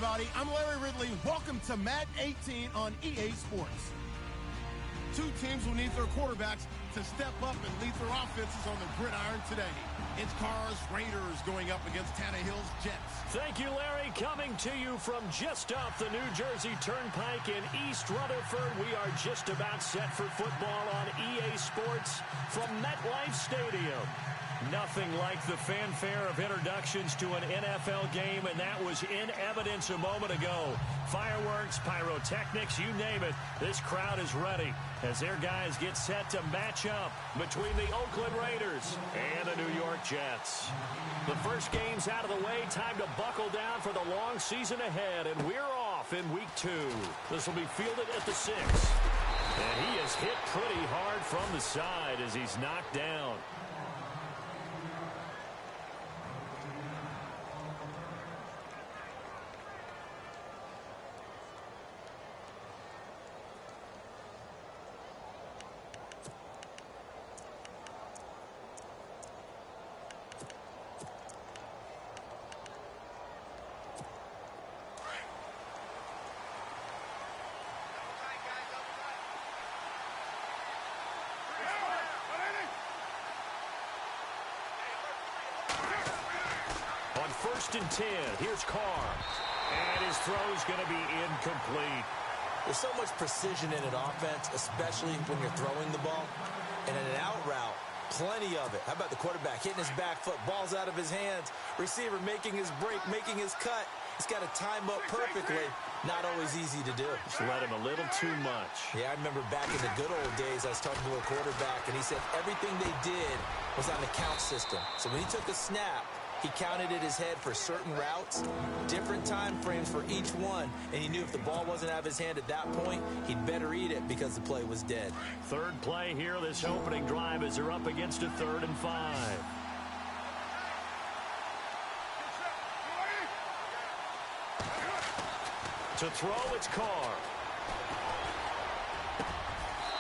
everybody. I'm Larry Ridley. Welcome to Madden 18 on EA Sports. Two teams will need their quarterbacks to step up and lead their offenses on the gridiron today. It's Carr's Raiders going up against Tannehill's Jets. Thank you, Larry. Coming to you from just off the New Jersey Turnpike in East Rutherford. We are just about set for football on EA Sports from MetLife Stadium. Nothing like the fanfare of introductions to an NFL game, and that was in evidence a moment ago. Fireworks, pyrotechnics, you name it. This crowd is ready as their guys get set to match up between the Oakland Raiders and the New York Jets. The first game's out of the way. Time to buckle down for the long season ahead, and we're off in Week 2. This will be fielded at the 6. And he is hit pretty hard from the side as he's knocked down. First and 10. Here's Carr. And his throw's going to be incomplete. There's so much precision in an offense, especially when you're throwing the ball. And in an out route, plenty of it. How about the quarterback hitting his back foot, ball's out of his hands, receiver making his break, making his cut. He's got to time up perfectly. Not always easy to do. Just let him a little too much. Yeah, I remember back in the good old days, I was talking to a quarterback, and he said everything they did was on the count system. So when he took a snap, he counted in his head for certain routes, different time frames for each one, and he knew if the ball wasn't out of his hand at that point, he'd better eat it because the play was dead. Third play here, this opening drive as they're up against a 3rd and 5. To throw, it's Carr.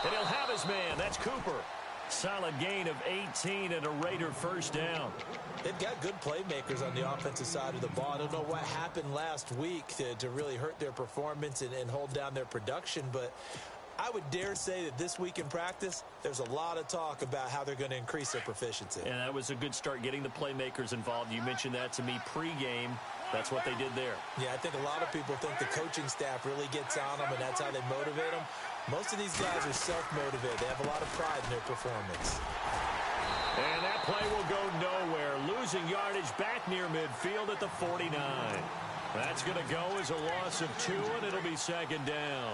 And he'll have his man. That's Cooper. Solid gain of 18 and a Raider first down. They've got good playmakers on the offensive side of the ball. I don't know what happened last week to really hurt their performance and hold down their production, but I would dare say that this week in practice, there's a lot of talk about how they're going to increase their proficiency. And that was a good start getting the playmakers involved. You mentioned that to me pregame. That's what they did there. Yeah, I think a lot of people think the coaching staff really gets on them, and that's how they motivate them. Most of these guys are self-motivated. They have a lot of pride in their performance. And that play will go nowhere. Losing yardage back near midfield at the 49. That's going to go as a loss of 2, and it'll be 2nd down.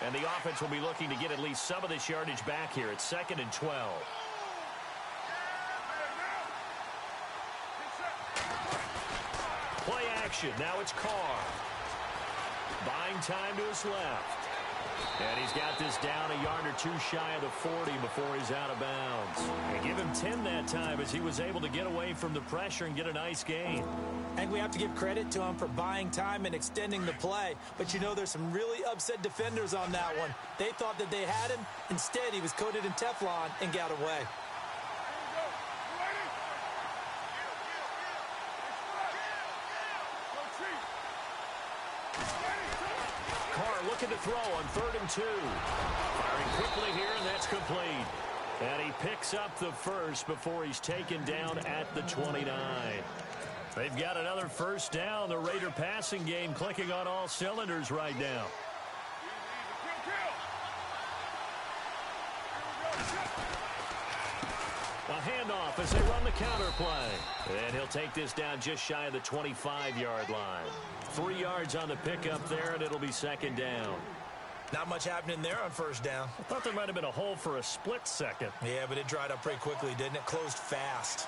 And the offense will be looking to get at least some of this yardage back here. It's 2nd and 12. Play action. Now it's Carr. Buying time to his left. And he's got this down a yard or 2 shy of the 40 before he's out of bounds. And give him 10 that time as he was able to get away from the pressure and get a nice gain. And we have to give credit to him for buying time and extending the play. But you know, there's some really upset defenders on that one. They thought that they had him. Instead, he was coated in Teflon and got away. Looking to throw on 3rd and 2. Firing quickly here, and that's complete. And he picks up the first before he's taken down at the 29. They've got another first down. The Raider passing game clicking on all cylinders right now. A handoff as they run the counter play. And he'll take this down just shy of the 25-yard line. 3 yards on the pickup there, and it'll be 2nd down. Not much happening there on first down. I thought there might have been a hole for a split second. Yeah, but it dried up pretty quickly, didn't it? Closed fast.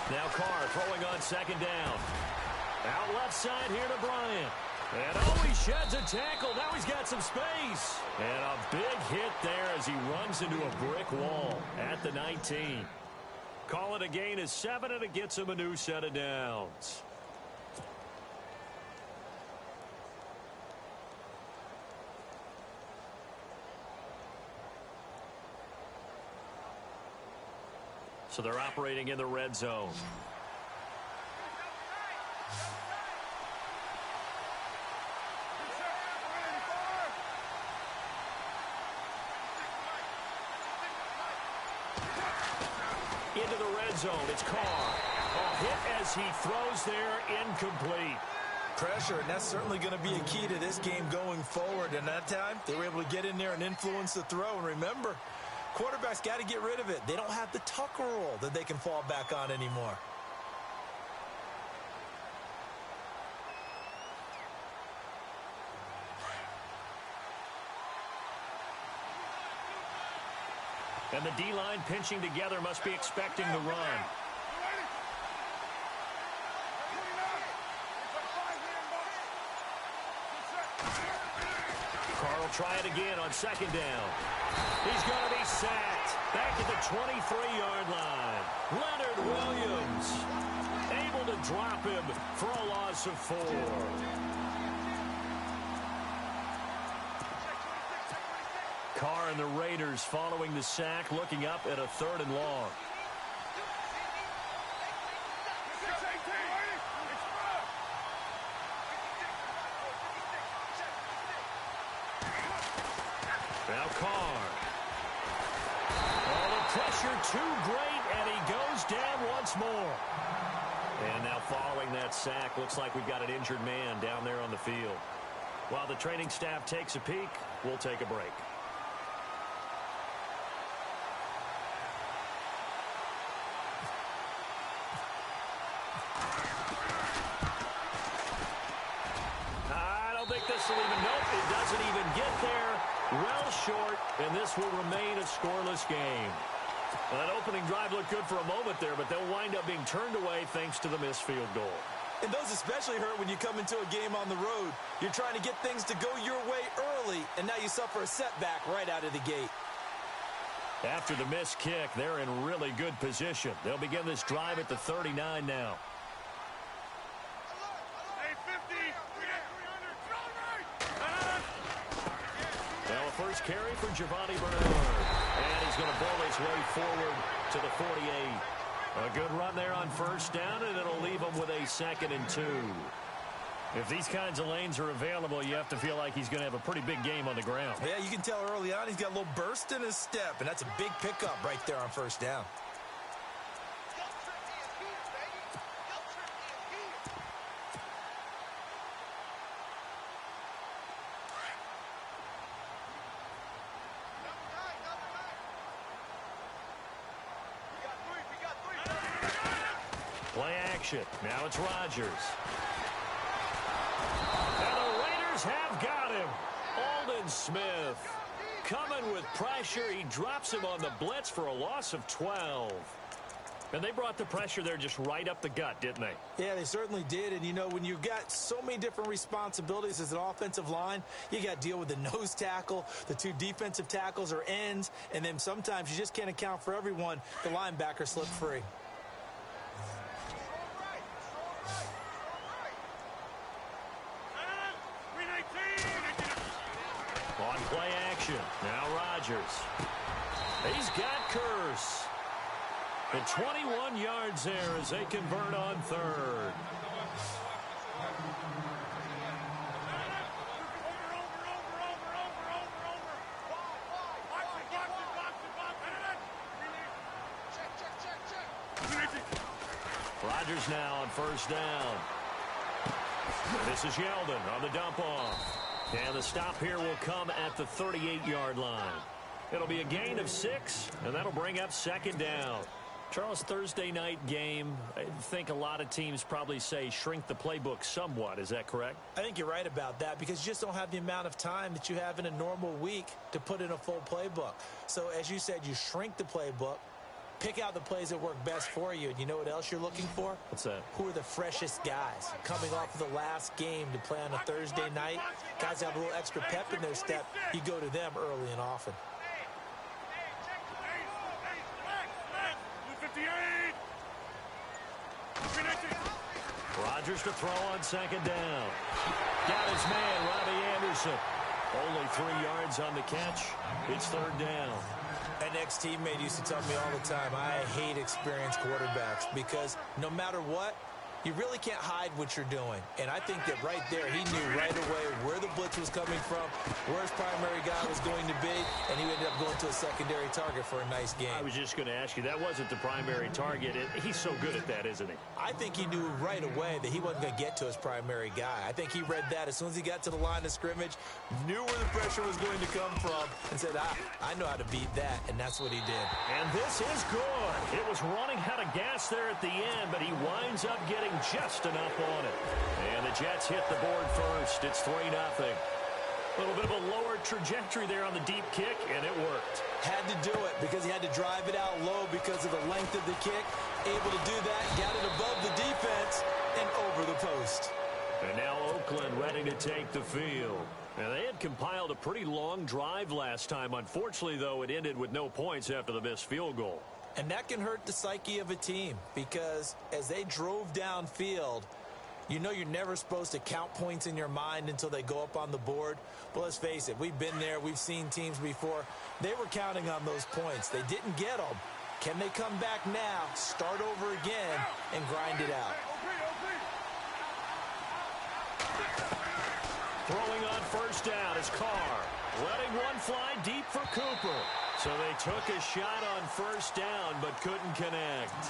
Now Carr throwing on 2nd down. Out left side here to Bryant. And oh, he sheds a tackle. Now he's got some space. And a big hit there as he runs into a brick wall at the 19. Call it a gain of 7, and it gets him a new set of downs. So they're operating in the red zone. Into the red zone. It's Carr. A hit as he throws there, incomplete. Pressure, and that's certainly going to be a key to this game going forward. And that time, they were able to get in there and influence the throw. And remember, quarterbacks got to get rid of it. They don't have the Tucker rule that they can fall back on anymore. And the D-line pinching together must be expecting the run. Carr will try it again on second down. He's going to be sacked. Back at the 23-yard line. Leonard Williams able to drop him for a loss of 4. Carr and the Raiders following the sack, looking up at a 3rd and long. Now Carr. Oh, the pressure too great, and he goes down once more. And now following that sack, looks like we've got an injured man down there on the field. While the training staff takes a peek, we'll take a break. Nope, it doesn't even get there. Well short, and this will remain a scoreless game. Well, that opening drive looked good for a moment there, but they'll wind up being turned away thanks to the missed field goal. And those especially hurt when you come into a game on the road. You're trying to get things to go your way early, and now you suffer a setback right out of the gate. After the missed kick, they're in really good position. They'll begin this drive at the 39 now. First carry for Giovanni Bernard. And he's going to bowl his way forward to the 48. A good run there on first down, and it'll leave him with a 2nd and 2. If these kinds of lanes are available, you have to feel like he's going to have a pretty big game on the ground. Yeah, you can tell early on he's got a little burst in his step, and that's a big pickup right there on first down. Play action. Now it's Rodgers. And the Raiders have got him. Aldon Smith coming with pressure. He drops him on the blitz for a loss of 12. And they brought the pressure there just right up the gut, didn't they? Yeah, they certainly did. And, you know, when you've got so many different responsibilities as an offensive line, you got to deal with the nose tackle, the 2 defensive tackles or ends, and then sometimes you just can't account for everyone. The linebacker slipped free. On play action. Now Rodgers. He's got Curse. And 21 yards there as they convert on 3rd. Rodgers now on first down. This is Yeldon on the dump off. And the stop here will come at the 38-yard line. It'll be a gain of 6, and that'll bring up 2nd down. Charles, Thursday night game, I think a lot of teams probably say shrink the playbook somewhat. Is that correct? I think you're right about that because you just don't have the amount of time that you have in a normal week to put in a full playbook. So, as you said, you shrink the playbook, pick out the plays that work best for you. And you know what else you're looking for? What's that? Who are the freshest guys coming off of the last game to play on a Thursday night? Guys have a little extra pep in their step. You go to them early and often. Rodgers to throw on 2nd down. Got his man, Robbie Anderson. Only 3 yards on the catch. It's 3rd down. An ex-teammate used to tell me all the time, I hate experienced quarterbacks because no matter what, you really can't hide what you're doing. And I think that right there, he knew right away where the blitz was coming from, where his primary guy was going to be, and he ended up going to a secondary target for a nice game. I was just going to ask you, that wasn't the primary target. He's so good at that, isn't he? I think he knew right away that he wasn't going to get to his primary guy. I think he read that as soon as he got to the line of scrimmage, knew where the pressure was going to come from, and said, I know how to beat that, and that's what he did. And this is good. It was running out of gas there at the end, but he winds up getting just enough on it. And the Jets hit the board first. It's 3-0. A little bit of a lower trajectory there on the deep kick, and it worked. Had to do it because he had to drive it out low because of the length of the kick. Able to do that, got it above the defense and over the post. And now Oakland ready to take the field. Now, they had compiled a pretty long drive last time. Unfortunately, though, it ended with no points after the missed field goal. And that can hurt the psyche of a team because as they drove downfield, you know you're never supposed to count points in your mind until they go up on the board. But let's face it, we've been there. We've seen teams before. They were counting on those points. They didn't get them. Can they come back now, start over again, and grind it out? Throwing on first down is Carr. Letting one fly deep for Cooper. So they took a shot on first down, but couldn't connect.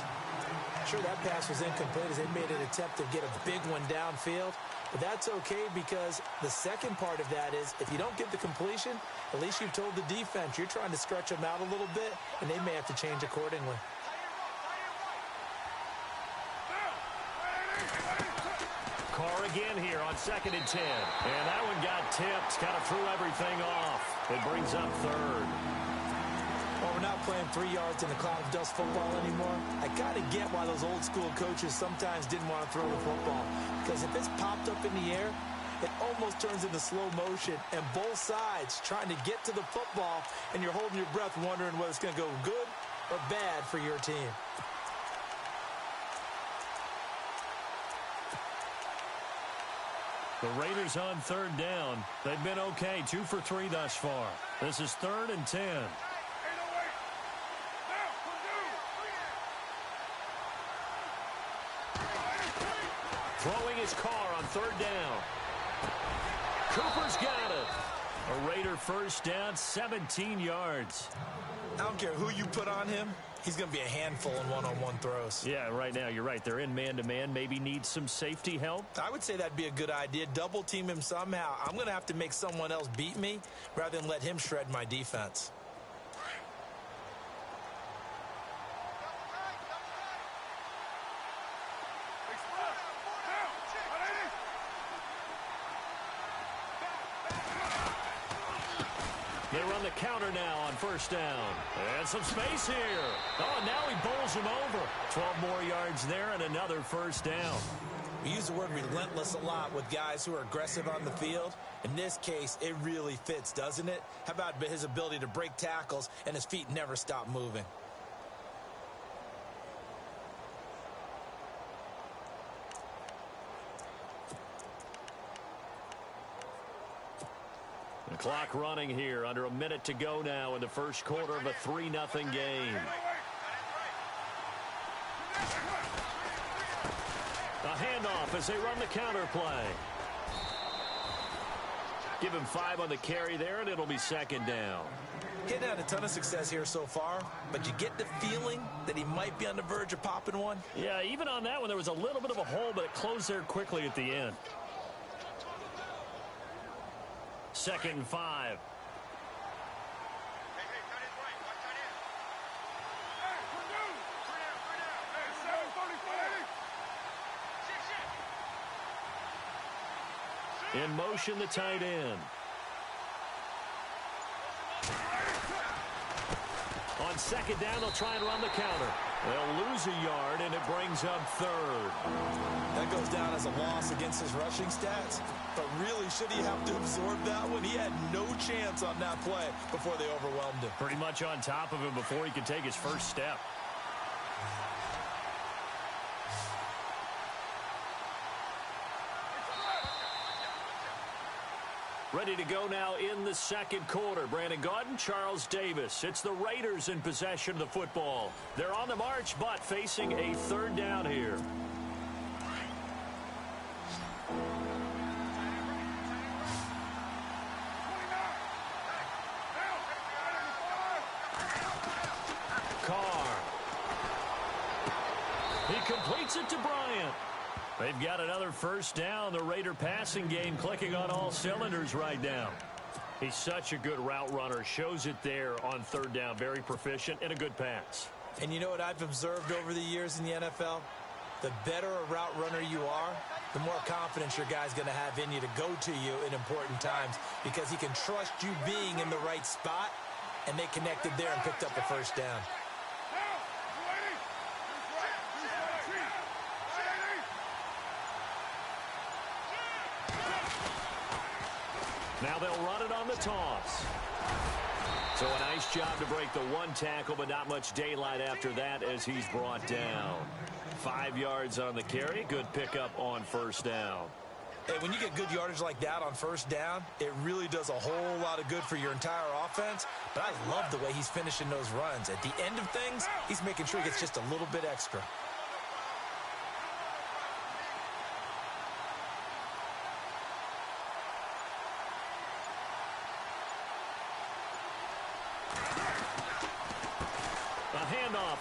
Sure, that pass was incomplete as they made an attempt to get a big one downfield. But that's okay because the second part of that is if you don't get the completion, at least you've told the defense you're trying to stretch them out a little bit, and they may have to change accordingly. Carr again here on 2nd and 10. And that one got tipped, kind of threw everything off. It brings up third. Well, we're not playing 3 yards in the cloud of dust football anymore. I kind of get why those old school coaches sometimes didn't want to throw the football. Because if it's popped up in the air, it almost turns into slow motion. And both sides trying to get to the football, and you're holding your breath wondering whether it's going to go good or bad for your team. The Raiders on 3rd down. They've been okay, 2 for 3 thus far. This is 3rd and 10. Throwing his Carr on 3rd down. Cooper's got it. A Raider first down, 17 yards. I don't care who you put on him. He's going to be a handful in one-on-one throws. Yeah, right now, you're right. They're in man-to-man. Maybe need some safety help. I would say that'd be a good idea. Double team him somehow. I'm going to have to make someone else beat me rather than let him shred my defense. They run the counter now on first down. And some space here. Oh, and now he bowls him over. 12 more yards there and another first down. We use the word relentless a lot with guys who are aggressive on the field. In this case, it really fits, doesn't it? How about his ability to break tackles and his feet never stop moving? The clock running here, under a minute to go now in the first quarter of a 3-0 game. A handoff as they run the counter play. Give him 5 on the carry there, and it'll be 2nd down. He hadn't had a ton of success here so far, but you get the feeling that he might be on the verge of popping one. Yeah, even on that one, there was a little bit of a hole, but it closed there quickly at the end. 2nd and 5. In motion, the tight end. On 2nd down, they'll try and run the counter. They'll lose a yard, and it brings up 3rd. That goes down as a loss against his rushing stats. But really, should he have to absorb that one? He had no chance on that play before they overwhelmed him. Pretty much on top of him before he could take his first step. Ready to go now in the second quarter. Brandon Gaudin, Charles Davis. It's the Raiders in possession of the football. They're on the march, but facing a third down here. Carr. He completes it to Bryant. They've got another first down. The Raider passing game clicking on all cylinders right now. He's such a good route runner. Shows it there on third down. Very proficient and a good pass. And you know what I've observed over the years in the NFL? The better a route runner you are, the more confidence your guy's going to have in you to go to you in important times because he can trust you being in the right spot, and they connected there and picked up a first down. Now they'll run it on the toss. So a nice job to break the one tackle, but not much daylight after that as he's brought down. 5 yards on the carry. Good pickup on first down. Hey, when you get good yardage like that on first down, it really does a whole lot of good for your entire offense. But I love the way he's finishing those runs. At the end of things, he's making sure he gets just a little bit extra.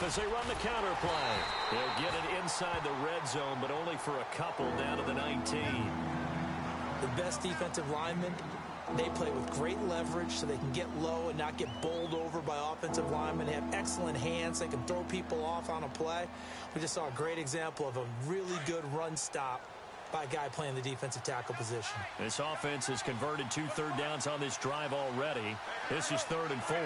As they run the counter play. They'll get it inside the red zone, but only for a couple down to the 19. The best defensive linemen, they play with great leverage so they can get low and not get bowled over by offensive linemen. They have excellent hands. They can throw people off on a play. We just saw a great example of a really good run stop by a guy playing the defensive tackle position. This offense has converted 2 third downs on this drive already. This is 3rd and 4.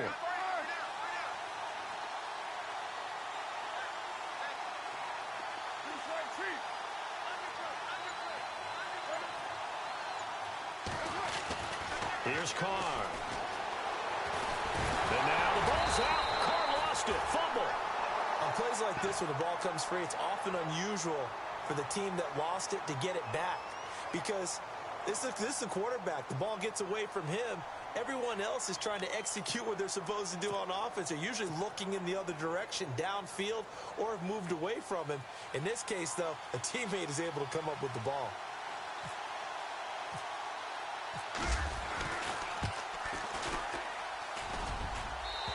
Here's Carr. And now the ball's out. Carr lost it. Fumble. On plays like this, when the ball comes free, it's often unusual for the team that lost it to get it back. Because this is a quarterback. The ball gets away from him. Everyone else is trying to execute what they're supposed to do on offense. They're usually looking in the other direction, downfield, or have moved away from him. In this case, though, a teammate is able to come up with the ball.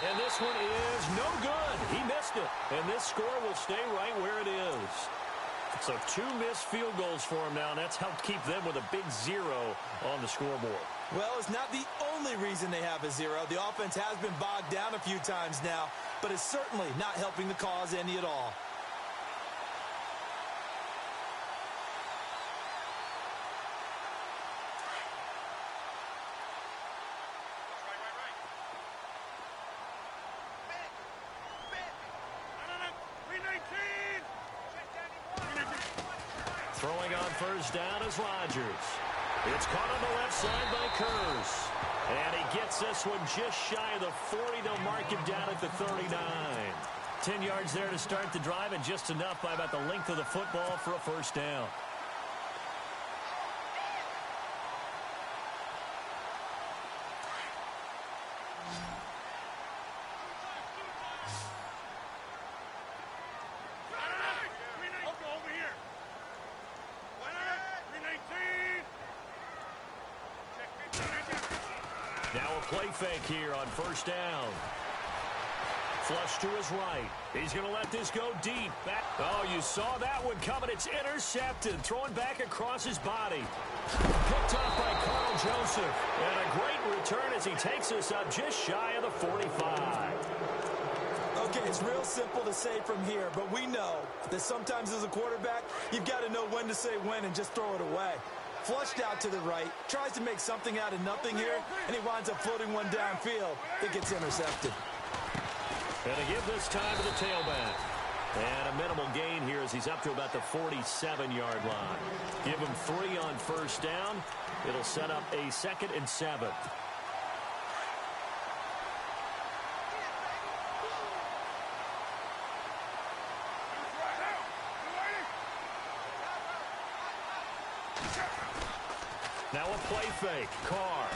And this one is no good. He missed it. And this score will stay right where it is. So 2 missed field goals for him now, and that's helped keep them with a big 0 on the scoreboard. Well, it's not the only reason they have a 0. The offense has been bogged down a few times now, but it's certainly not helping the cause any at all. Throwing on first down is Rodgers. It's caught on the left side by Kearse. And he gets this one just shy of the 40. They'll mark him down at the 39. 10 yards there to start the drive, and just enough by about the length of the football for a first down. Now a play fake here on first down. Flush to his right. He's going to let this go deep. Oh, you saw that one coming. It's intercepted. Thrown back across his body. Picked off by Carl Joseph. And a great return as he takes us up just shy of the 45. Okay, it's real simple to say from here, but we know that sometimes as a quarterback, you've got to know when to say when and just throw it away. Flushed out to the right, tries to make something out of nothing here, and he winds up floating one downfield that gets intercepted. And to give this time to the tailback. And a minimal gain here as he's up to about the 47-yard line. Give him 3 on first down. It'll set up a 2nd and 7. Now a play fake. Carr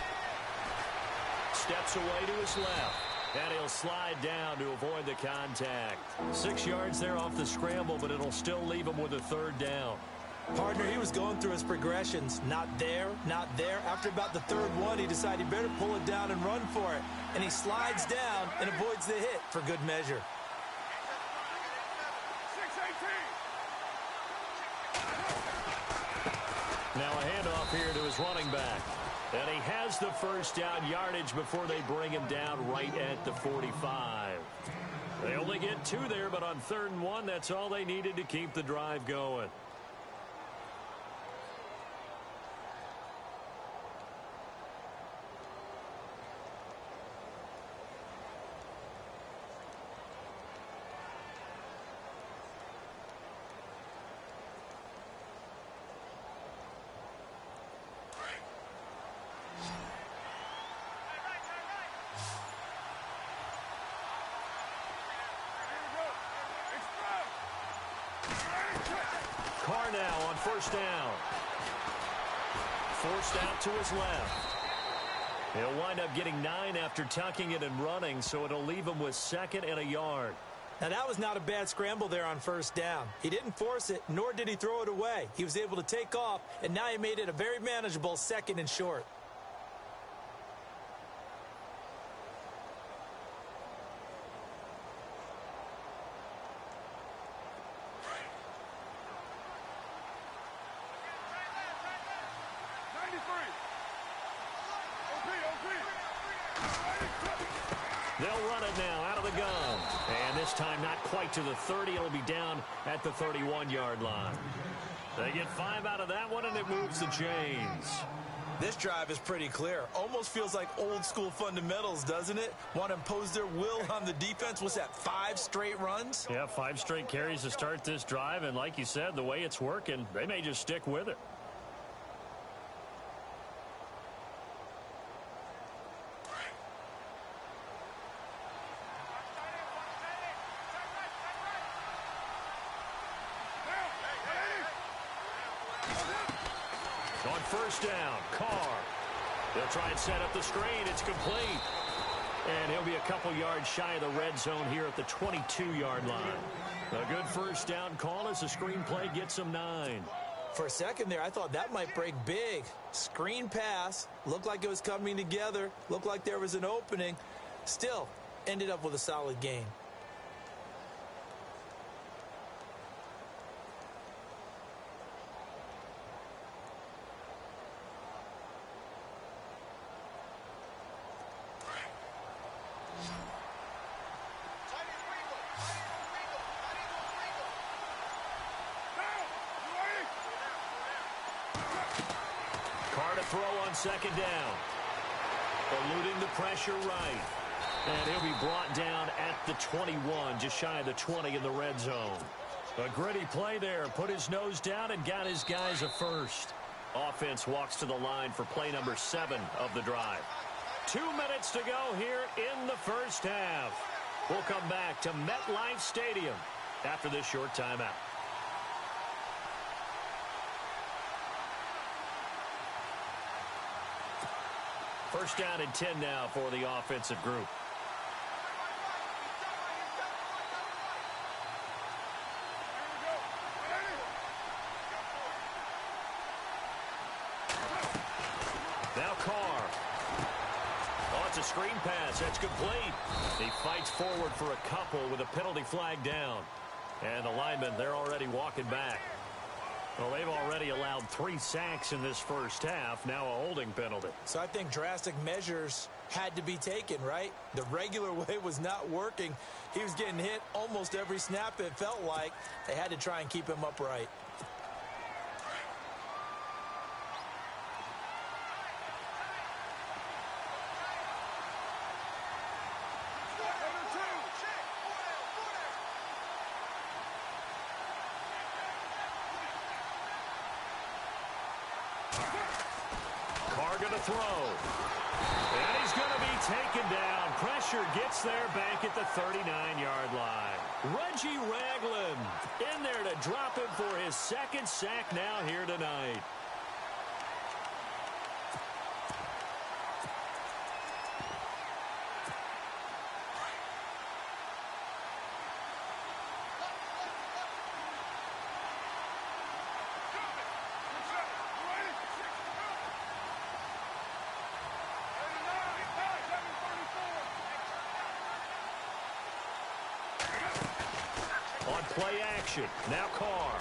steps away to his left. And he'll slide down to avoid the contact. 6 yards there off the scramble, but it'll still leave him with a third down. Partner, he was going through his progressions. Not there, not there. After about the third one, he decided he better pull it down and run for it. And he slides down and avoids the hit for good measure. Now a handoff here to his running back. And he has the first down yardage before they bring him down right at the 45. They only get 2 there, but on 3rd and 1, that's all they needed to keep the drive going. Carr now on first down. Forced out to his left. He'll wind up getting 9 after tucking it and running, so it'll leave him with 2nd and a yard. Now, that was not a bad scramble there on first down. He didn't force it, nor did he throw it away. He was able to take off, and now he made it a very manageable 2nd and short. They'll run it now out of the gun. And this time not quite to the 30. It'll be down at the 31-yard line. They get 5 out of that one, and it moves the chains. This drive is pretty clear. Almost feels like old school fundamentals, doesn't it? Want to impose their will on the defense. What's that, 5 straight runs? Yeah, 5 straight carries to start this drive. And like you said, the way it's working, they may just stick with it. On first down, Carr. They'll try and set up the screen. It's complete. And he'll be a couple yards shy of the red zone here at the 22-yard line. A good first down call as the screen play gets him 9. For a second there, I thought that might break big. Screen pass. Looked like it was coming together. Looked like there was an opening. Still, ended up with a solid gain. Carr to throw on second down. Eluding the pressure right. And he'll be brought down at the 21, just shy of the 20 in the red zone. A gritty play there. Put his nose down and got his guys a first. Offense walks to the line for play number 7 of the drive. 2 minutes to go here in the first half. We'll come back to MetLife Stadium after this short timeout. First down and 10 now for the offensive group. Now Carr. Oh, it's a screen pass. That's complete. He fights forward for a couple with a penalty flag down. And the linemen, they're already walking back. Well, they've already allowed 3 sacks in this first half. Now a holding penalty. So I think drastic measures had to be taken, right? The regular way was not working. He was getting hit almost every snap, it felt like. They had to try and keep him upright. Carr going to throw. And he's going to be taken down. Pressure gets there back at the 39-yard line. Reggie Ragland in there to drop him for his 2nd sack now here tonight. On play action, now Carr.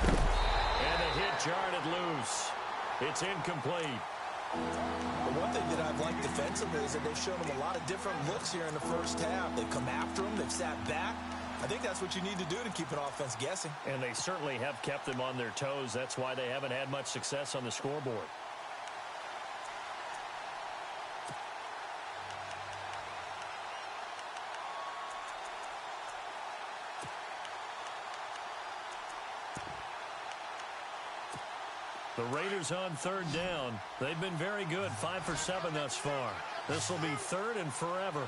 And the hit jarred it loose. It's incomplete. The one thing that I've liked defensively is that they've shown them a lot of different looks here in the first half. They've come after them. They've sat back. I think that's what you need to do to keep an offense guessing. And they certainly have kept them on their toes. That's why they haven't had much success on the scoreboard. The Raiders on third down. They've been very good, 5 for 7 thus far. This will be third and forever.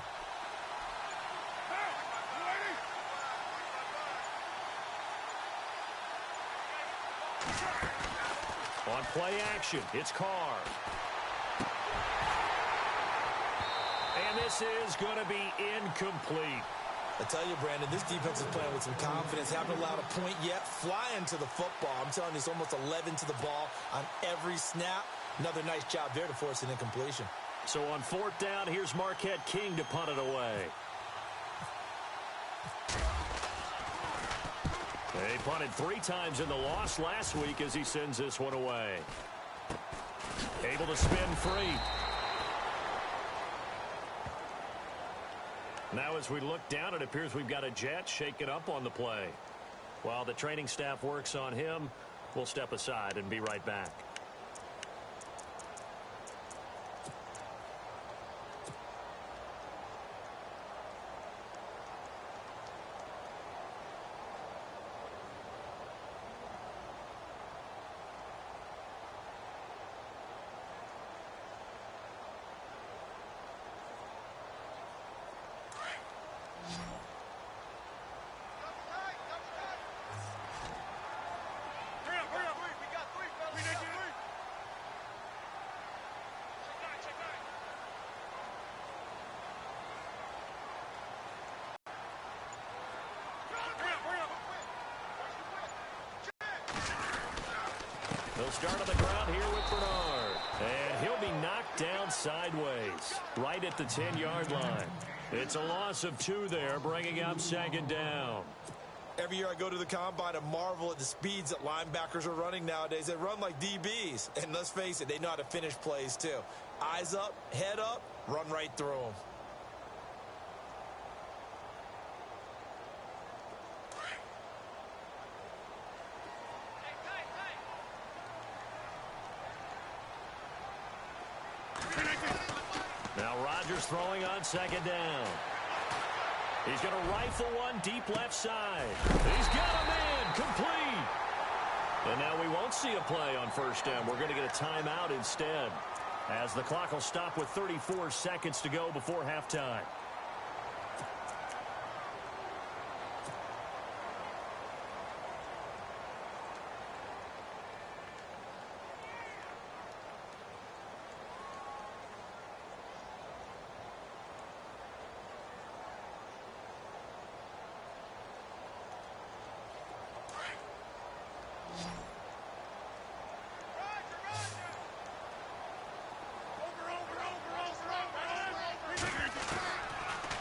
On play action, it's Carr. And this is going to be incomplete. I tell you, Brandon, this defense is playing with some confidence. Haven't allowed a point yet. Flying to the football. I'm telling you, it's almost 11 to the ball on every snap. Another nice job there to force an incompletion. So on fourth down, here's Marquette King to punt it away. They punted 3 times in the loss last week as he sends this one away. Able to spin free. Now as we look down, it appears we've got a Jet shaken up on the play. While the training staff works on him, we'll step aside and be right back. They'll start on the ground here with Bernard. And he'll be knocked down sideways, right at the 10-yard line. It's a loss of 2 there, bringing up second down. Every year I go to the combine and marvel at the speeds that linebackers are running nowadays. They run like DBs. And let's face it, they know how to finish plays too. Eyes up, head up, run right through them. Now Rodgers throwing on second down. He's going to rifle one deep left side. He's got him in, complete. And now we won't see a play on first down. We're going to get a timeout instead, as the clock will stop with 34 seconds to go before halftime.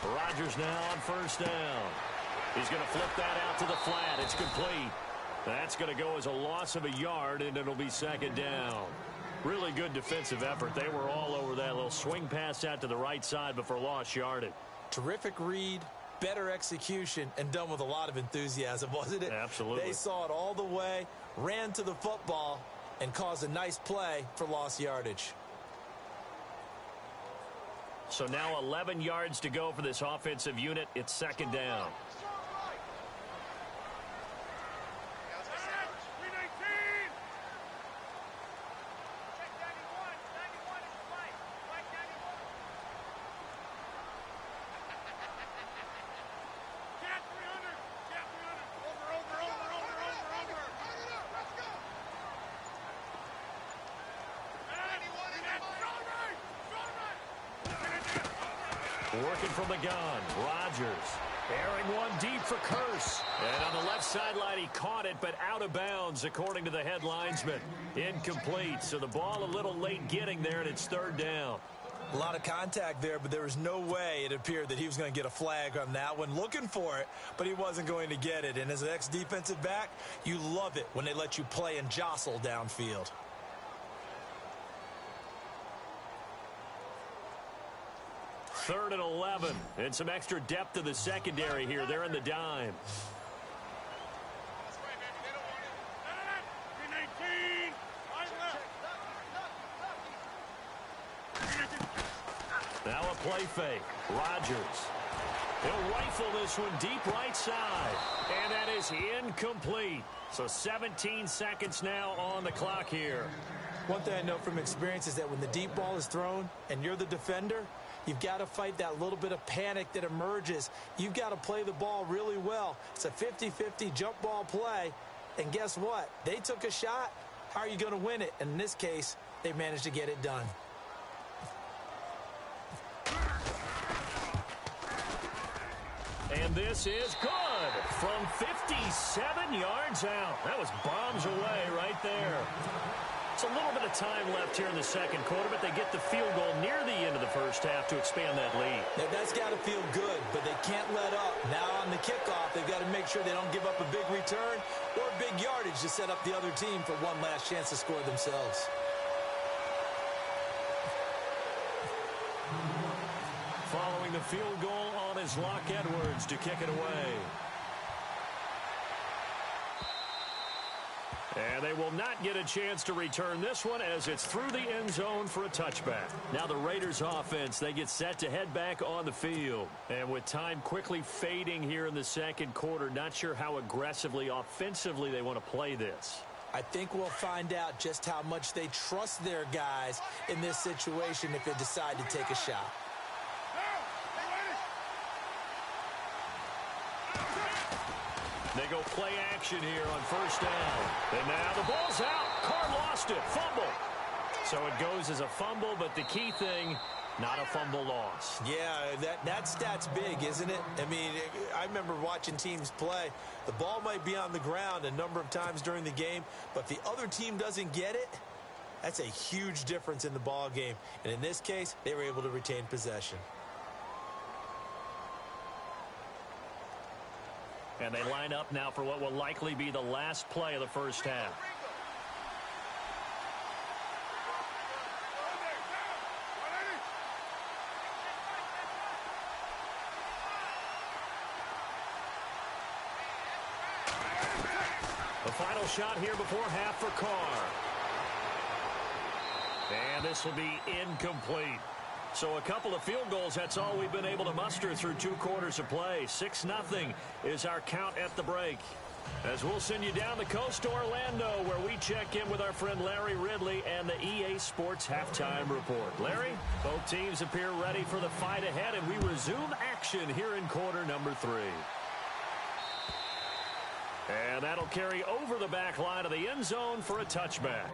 Rodgers now on first down. He's going to flip that out to the flat. It's complete. That's going to go as a loss of a yard, and it'll be second down. Really good defensive effort. They were all over that little swing pass out to the right side before lost yardage. Terrific read, better execution, and done with a lot of enthusiasm, wasn't it? Absolutely. They saw it all the way, ran to the football, and caused a nice play for lost yardage. So now 11 yards to go for this offensive unit. It's second down. Working from the gun, Rodgers. Airing one deep for Curse. And on the left sideline, he caught it, but out of bounds, according to the head linesman. Incomplete, so the ball a little late getting there, and it's third down. A lot of contact there, but there was no way it appeared that he was going to get a flag on that one. Looking for it, but he wasn't going to get it. And as an ex-defensive back, you love it when they let you play and jostle downfield. Third and 11. And some extra depth to the secondary here. They're in the dime. Now a play fake. Rodgers. He'll rifle this one deep right side. And that is incomplete. So 17 seconds now on the clock here. One thing I know from experience is that when the deep ball is thrown and you're the defender, you've got to fight that little bit of panic that emerges. You've got to play the ball really well. It's a 50-50 jump ball play. And guess what? They took a shot. How are you going to win it? And in this case, they managed to get it done. And this is good from 57 yards out. That was bombs away right there. It's a little bit of time left here in the second quarter, but they get the field goal near the end of the first half to expand that lead. Now, that's got to feel good, but they can't let up. Now on the kickoff, they've got to make sure they don't give up a big return or big yardage to set up the other team for one last chance to score themselves. Following the field goal on is Locke Edwards to kick it away. And they will not get a chance to return this one as it's through the end zone for a touchback. Now the Raiders offense, they get set to head back on the field. And with time quickly fading here in the second quarter, not sure how aggressively, offensively they want to play this. I think we'll find out just how much they trust their guys in this situation if they decide to take a shot. They go play action here on first down. And now the ball's out. Carr lost it. Fumble. So it goes as a fumble, but the key thing, not a fumble loss. Yeah, that stat's big, isn't it? I mean, I remember watching teams play. The ball might be on the ground a number of times during the game, but if the other team doesn't get it, that's a huge difference in the ball game. And in this case, they were able to retain possession. And they line up now for what will likely be the last play of the first half. The final shot here before half for Carr. And this will be incomplete. So a couple of field goals, that's all we've been able to muster through 2 quarters of play. 6-0 is our count at the break. As we'll send you down the coast to Orlando, where we check in with our friend Larry Ridley and the EA Sports Halftime Report. Larry, both teams appear ready for the fight ahead, and we resume action here in quarter number 3. And that'll carry over the back line of the end zone for a touchback.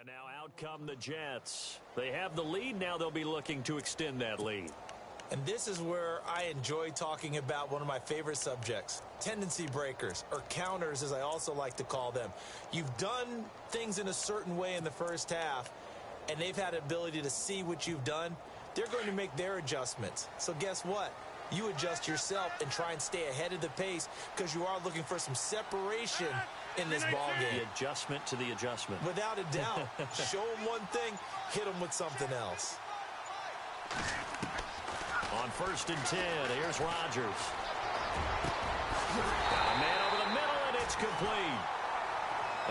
And now out come the Jets. They have the lead. Now they'll be looking to extend that lead. And this is where I enjoy talking about one of my favorite subjects, tendency breakers, or counters as I also like to call them. You've done things in a certain way in the first half, and they've had the ability to see what you've done. They're going to make their adjustments. So guess what? You adjust yourself and try and stay ahead of the pace because you are looking for some separation in this ball game. The adjustment to the adjustment. Without a doubt. Show them one thing, hit them with something else. On 1st and 10, here's Rodgers. Got a man over the middle, and it's complete.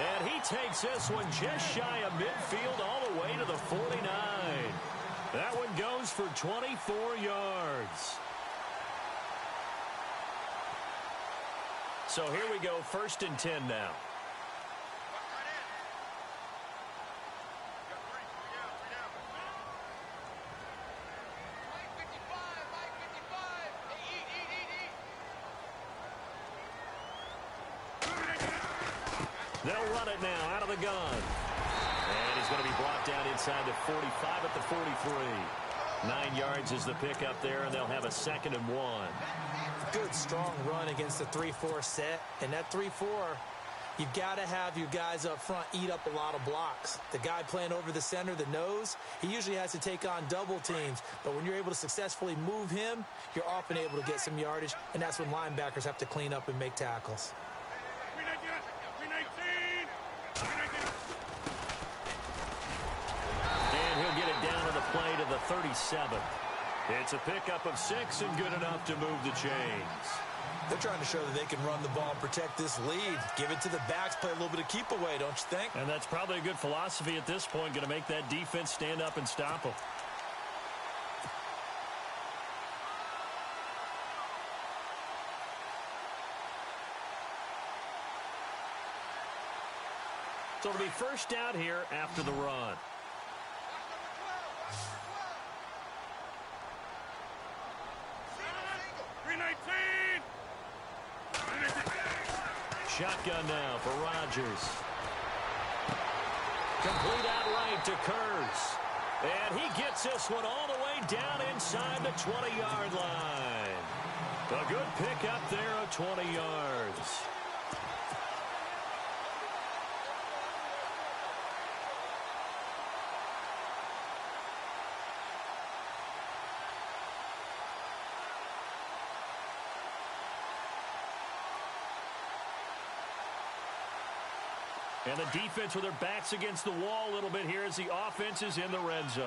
And he takes this one just shy of midfield all the way to the 49. That one goes for 24 yards. So here we go, 1st and 10 now. They'll run it now out of the gun. And he's going to be brought down inside the 45 at the 43. 9 yards is the pickup there, and they'll have a 2nd and 1. Good, strong run against the 3-4 set. And that 3-4, you've got to have your guys up front eat up a lot of blocks. The guy playing over the center, the nose, he usually has to take on double teams. But when you're able to successfully move him, you're often able to get some yardage, and that's when linebackers have to clean up and make tackles. And he'll get it down to the play to the 37. It's a pickup of 6 and good enough to move the chains. They're trying to show that they can run the ball and protect this lead. Give it to the backs, play a little bit of keep away, don't you think? And that's probably a good philosophy at this point, going to make that defense stand up and stop them. So it'll be first out here after the run. Shotgun now for Rodgers. Complete outright to Kurtz. And he gets this one all the way down inside the 20-yard line. A good pickup there of 20 yards. And the defense with their backs against the wall a little bit here as the offense is in the red zone.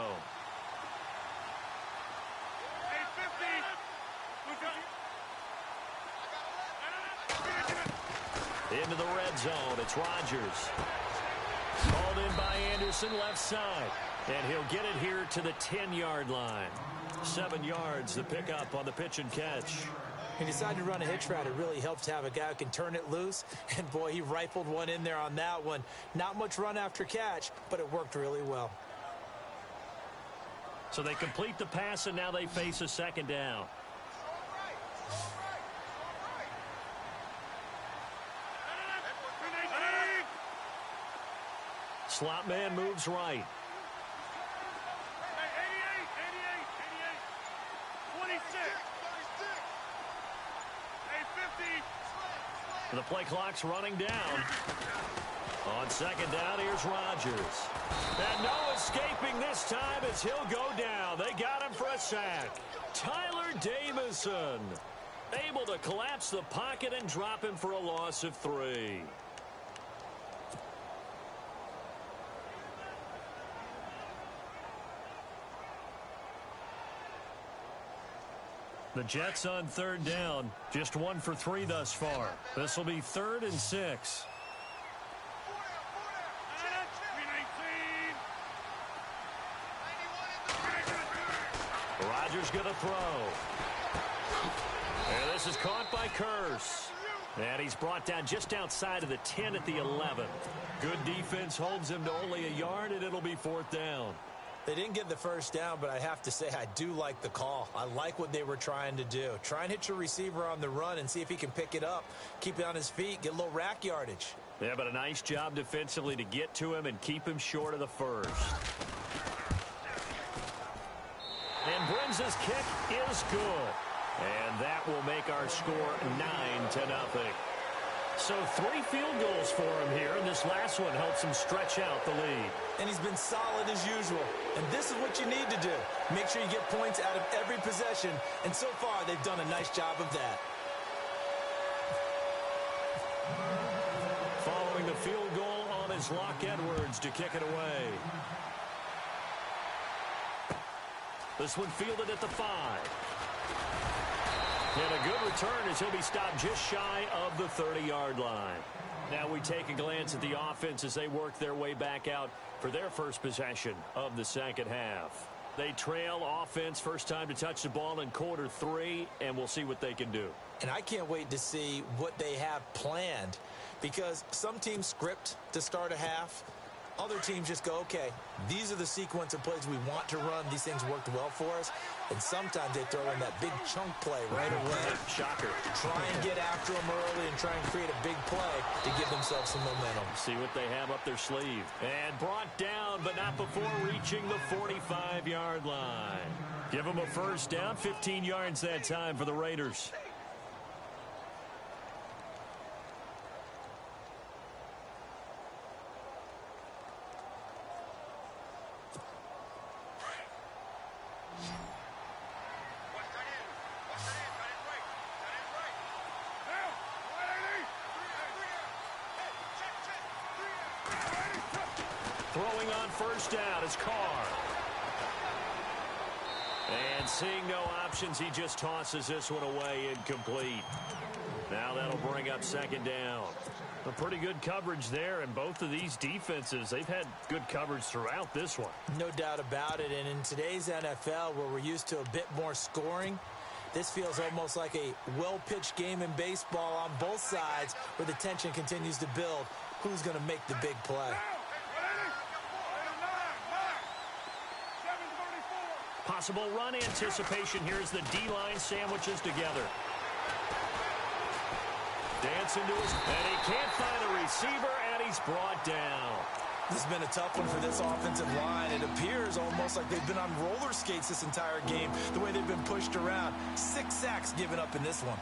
Into the red zone, it's Rodgers. Called in by Anderson, left side. And he'll get it here to the 10-yard line. 7 yards, the pickup on the pitch and catch. He decided to run a hitch route. It really helps to have a guy who can turn it loose. And, boy, he rifled one in there on that one. Not much run after catch, but it worked really well. So they complete the pass, and now they face a 2nd down. Slot man moves right. The play clock's running down. On 2nd down, here's Rodgers. And no escaping this time as he'll go down. They got him for a sack. Tyler Davison able to collapse the pocket and drop him for a loss of 3. The Jets on 3rd down. Just 1 for 3 thus far. This will be 3rd and 6. Rodgers going to throw. And this is caught by Kurtz. And he's brought down just outside of the 10 at the 11. Good defense holds him to only a yard, and it'll be 4th down. They didn't get the first down, but I have to say I do like the call. I like what they were trying to do. Try and hit your receiver on the run and see if he can pick it up, keep it on his feet, get a little rack yardage. Yeah, but a nice job defensively to get to him and keep him short of the first. And Brenz's kick is good. And that will make our score 9-0. So 3 field goals for him here, and this last one helps him stretch out the lead. And he's been solid as usual. And this is what you need to do. Make sure you get points out of every possession. And so far, they've done a nice job of that. Following the field goal on is Locke Edwards to kick it away. This one fielded at the 5. And a good return as he'll be stopped just shy of the 30-yard line. Now we take a glance at the offense as they work their way back out for their first possession of the second half. They trail offense first time to touch the ball in quarter 3, and we'll see what they can do. And I can't wait to see what they have planned, because some teams script to start a half. Other teams just go, okay, these are the sequence of plays we want to run. These things worked well for us. And sometimes they throw in that big chunk play right away. Shocker. Try and get after them early and try and create a big play to give themselves some momentum. See what they have up their sleeve. And brought down, but not before reaching the 45-yard line. Give them a first down, 15 yards that time for the Raiders. Throwing on first down is Carr. And seeing no options, he just tosses this one away incomplete. Now that'll bring up second down. A pretty good coverage there, and both of these defenses, they've had good coverage throughout this one. No doubt about it, and in today's NFL, where we're used to a bit more scoring, this feels almost like a well-pitched game in baseball on both sides, where the tension continues to build. Who's going to make the big play? Possible run anticipation here as the D-line sandwiches together. Dancing to his, and he can't find a receiver, and he's brought down. This has been a tough one for this offensive line. It appears almost like they've been on roller skates this entire game, the way they've been pushed around. 6 sacks given up in this one.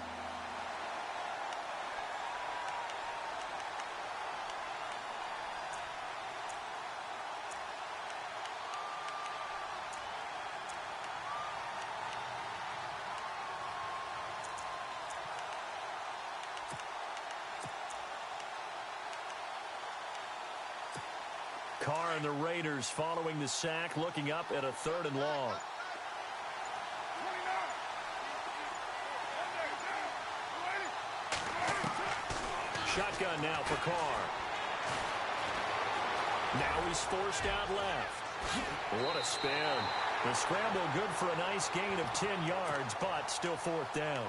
Carr and the Raiders following the sack, looking up at a 3rd and long. Shotgun now for Carr. Now he's forced out left. What a spin. The scramble good for a nice gain of 10 yards, but still 4th down.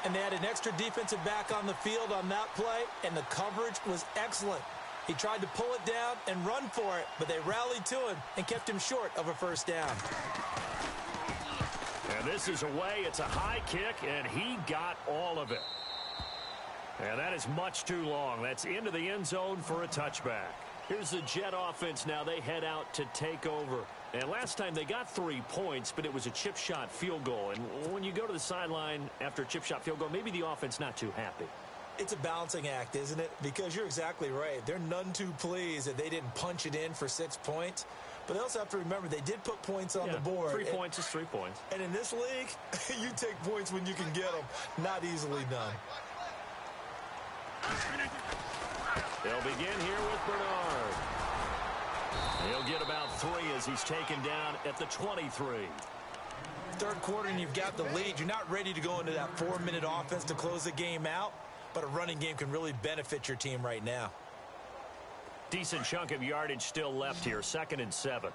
And they had an extra defensive back on the field on that play, and the coverage was excellent. He tried to pull it down and run for it, but they rallied to him and kept him short of a first down. And this is away. It's a high kick, and he got all of it. And that is much too long. That's into the end zone for a touchback. Here's the Jet offense now. They head out to take over. And last time they got 3 points, but it was a chip shot field goal. And when you go to the sideline after a chip shot field goal, maybe the offense not too happy. It's a balancing act, isn't it? Because you're exactly right. They're none too pleased that they didn't punch it in for 6 points. But they also have to remember they did put points on the board. 3 points is 3 points. And in this league, you take points when you can get them. Not easily done. They'll begin here with Bernard. He'll get about 3 as he's taken down at the 23. 3rd quarter and you've got the lead. You're not ready to go into that 4-minute offense to close the game out. But a running game can really benefit your team right now. Decent chunk of yardage still left here. 2nd and 7.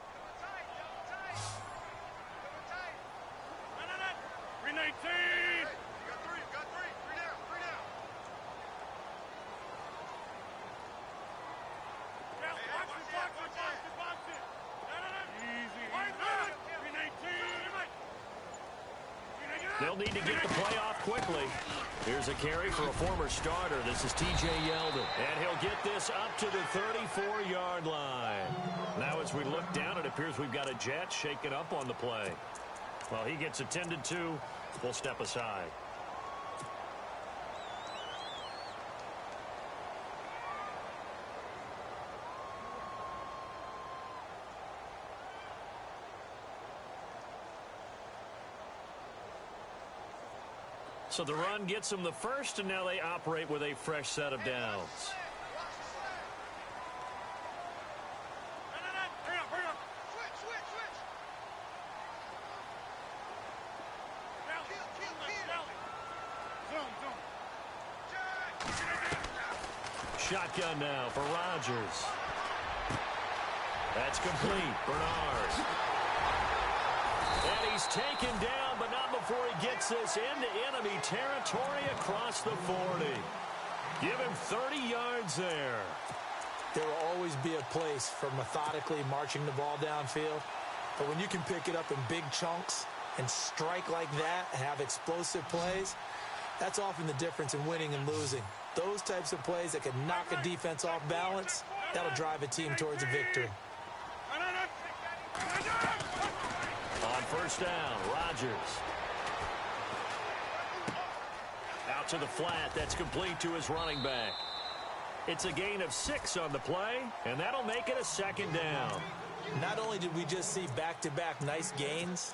They'll need to get the play off quickly. Here's a carry for a former starter. This is T.J. Yeldon. And he'll get this up to the 34-yard line. Now as we look down, it appears we've got a Jet shaken up on the play. Well, he gets attended to. We'll step aside. So the run gets them the first, and now they operate with a fresh set of downs. Shotgun now for Rodgers. That's complete. Bernard. And he's taken down, but not before he gets this into enemy territory across the 40. Give him 30 yards there. There will always be a place for methodically marching the ball downfield. But when you can pick it up in big chunks and strike like that, have explosive plays, that's often the difference in winning and losing. Those types of plays that can knock a defense off balance, that'll drive a team towards a victory. On first down, Rodgers. Out to the flat. That's complete to his running back. It's a gain of 6 on the play, and that'll make it a second down. Not only did we just see back-to-back nice gains,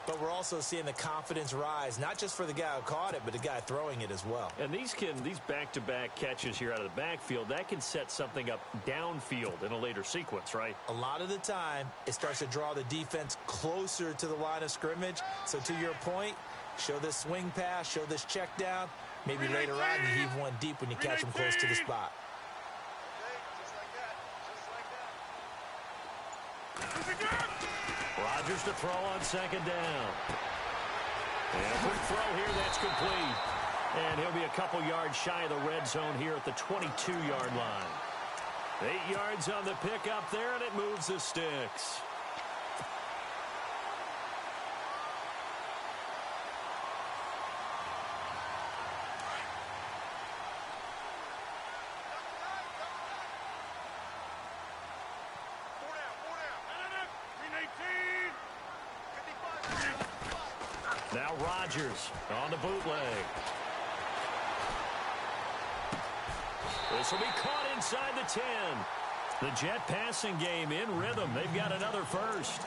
but we're also seeing the confidence rise, not just for the guy who caught it, but the guy throwing it as well. And these back-to-back catches here out of the backfield, that can set something up downfield in a later sequence, right? A lot of the time, it starts to draw the defense closer to the line of scrimmage. So to your point, show this swing pass, show this check down. Maybe later on you heave one deep when you catch them close to the spot. Rodgers to throw on second down. And a quick throw here, that's complete. And he'll be a couple yards shy of the red zone here at the 22-yard line. 8 yards on the pickup there, and it moves the sticks. Now Rodgers on the bootleg. This will be caught inside the 10. The Jet passing game in rhythm. They've got another first.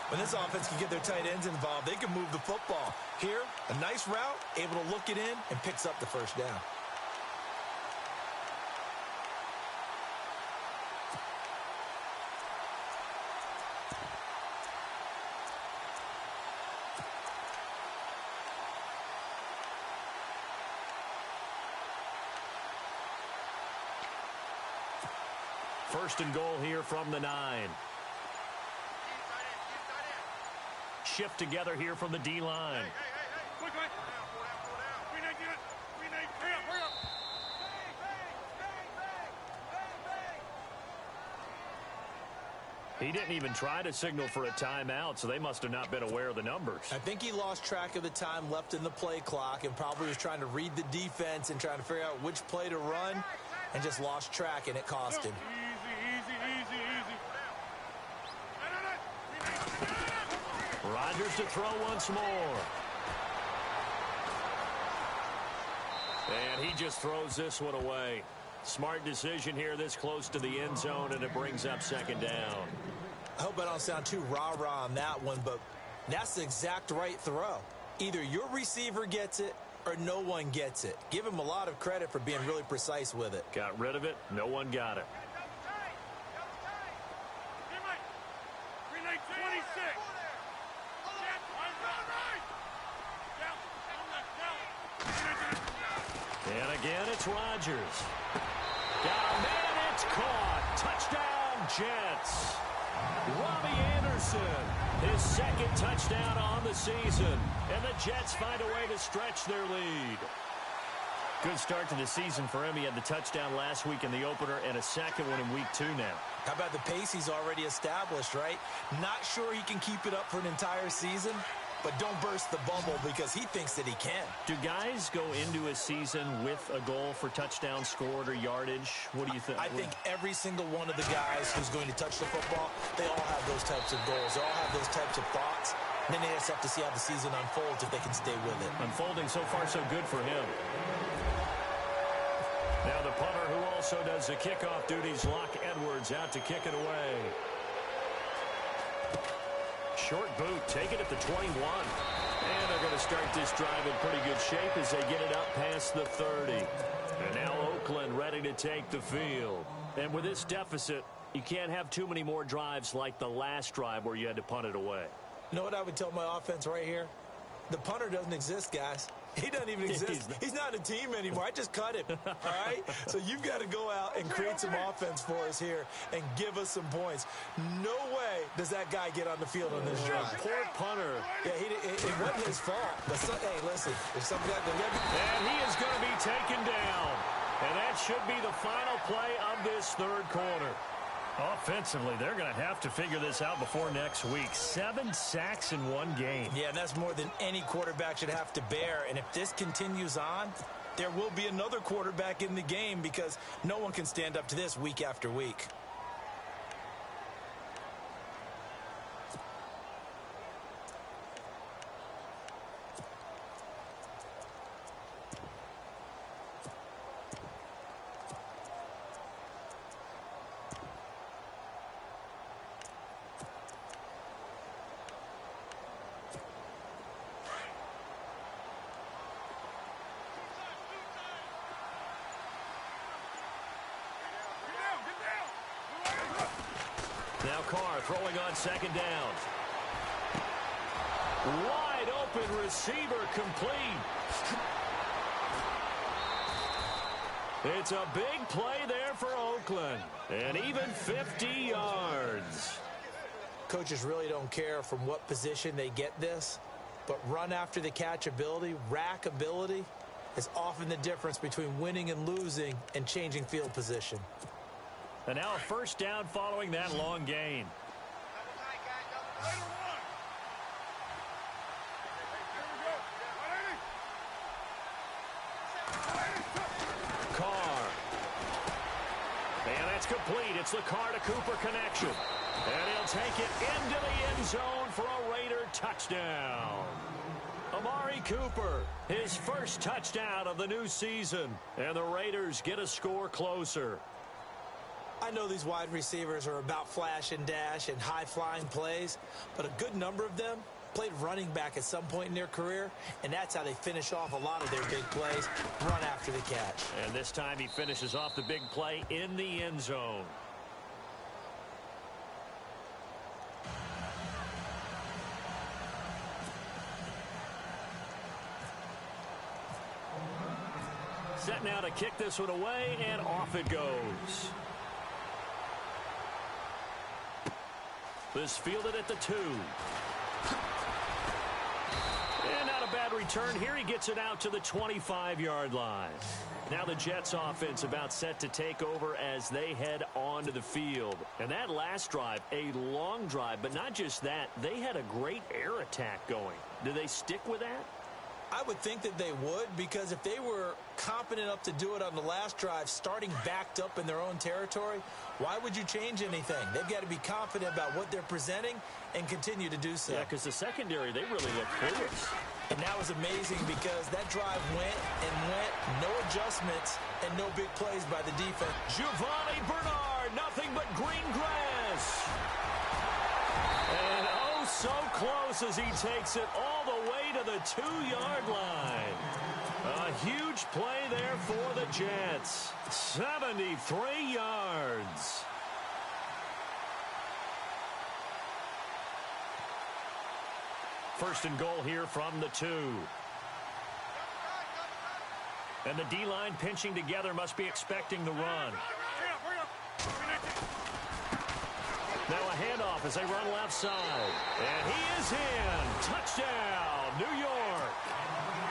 When this offense can get their tight ends involved, they can move the football. Here, a nice route, able to look it in, and picks up the first down. First and goal here from the 9. Shift together here from the D-line. He didn't even try to signal for a timeout, so they must have not been aware of the numbers. I think he lost track of the time left in the play clock and probably was trying to read the defense and trying to figure out which play to run and just lost track, and it cost him. Rodgers to throw once more. And he just throws this one away. Smart decision here this close to the end zone, and it brings up second down. I hope I don't sound too rah-rah on that one, but that's the exact right throw. Either your receiver gets it or no one gets it. Give him a lot of credit for being really precise with it. Got rid of it. No one got it. And again, it's Rodgers. Got a man, it's caught. Touchdown, Jets. Robbie Anderson, his second touchdown on the season. And the Jets find a way to stretch their lead. Good start to the season for him. He had the touchdown last week in the opener and a second one in week 2 now. How about the pace he's already established, right? Not sure he can keep it up for an entire season, but don't burst the bubble because he thinks that he can. Do guys go into a season with a goal for touchdown scored or yardage? What do you think? I think every single one of the guys who's going to touch the football, they all have those types of goals. They all have those types of thoughts. And then they just have to see how the season unfolds if they can stay with it. Unfolding so far so good for him. Now the punter who also does the kickoff duties, Locke Edwards, out to kick it away. Short boot, take it at the 21. And they're going to start this drive in pretty good shape as they get it up past the 30. And now Oakland ready to take the field. And with this deficit, you can't have too many more drives like the last drive where you had to punt it away. You know what I would tell my offense right here? The punter doesn't exist, guys. He doesn't even exist. He's not a team anymore. I just cut him, all right? So you've got to go out and create some offense for us here and give us some points. No way does that guy get on the field on this drive. Poor punter. Yeah, it wasn't his fault. But hey, listen, if some guy can get and he is going to be taken down. And that should be the final play of this third quarter. Offensively, they're going to have to figure this out before next week. 7 sacks in one game. Yeah, and that's more than any quarterback should have to bear. And if this continues on, there will be another quarterback in the game because no one can stand up to this week after week. Now Carr throwing on second down. Wide open receiver complete. It's a big play there for Oakland. And even 50 yards. Coaches really don't care from what position they get this, but run after the catch ability, rack ability, is often the difference between winning and losing and changing field position. And now a first down following that long gain. Carr. And that's complete. It's the Carr to Cooper connection. And he'll take it into the end zone for a Raider touchdown. Amari Cooper, his first touchdown of the new season. And the Raiders get a score closer. I know these wide receivers are about flash and dash and high-flying plays, but a good number of them played running back at some point in their career, and that's how they finish off a lot of their big plays, run after the catch. And this time he finishes off the big play in the end zone. Set now to kick this one away, and off it goes. This fielded at the 2. And not a bad return. Here he gets it out to the 25-yard line. Now the Jets offense about set to take over as they head onto the field. And that last drive, a long drive, but not just that. They had a great air attack going. Do they stick with that? I would think that they would, because if they were competent enough to do it on the last drive, starting backed up in their own territory, why would you change anything? They've got to be confident about what they're presenting and continue to do so. Yeah, because the secondary, they really look clueless. And that was amazing because that drive went and went, no adjustments and no big plays by the defense. Giovanni Bernard, nothing but green grass. And oh, so close as he takes it all the way to the 2-yard line. A huge play there for the Jets. 73 yards. First and goal here from the 2. And the D-line pinching together, must be expecting the run. Now a handoff as they run left side. And he is in. Touchdown, New York.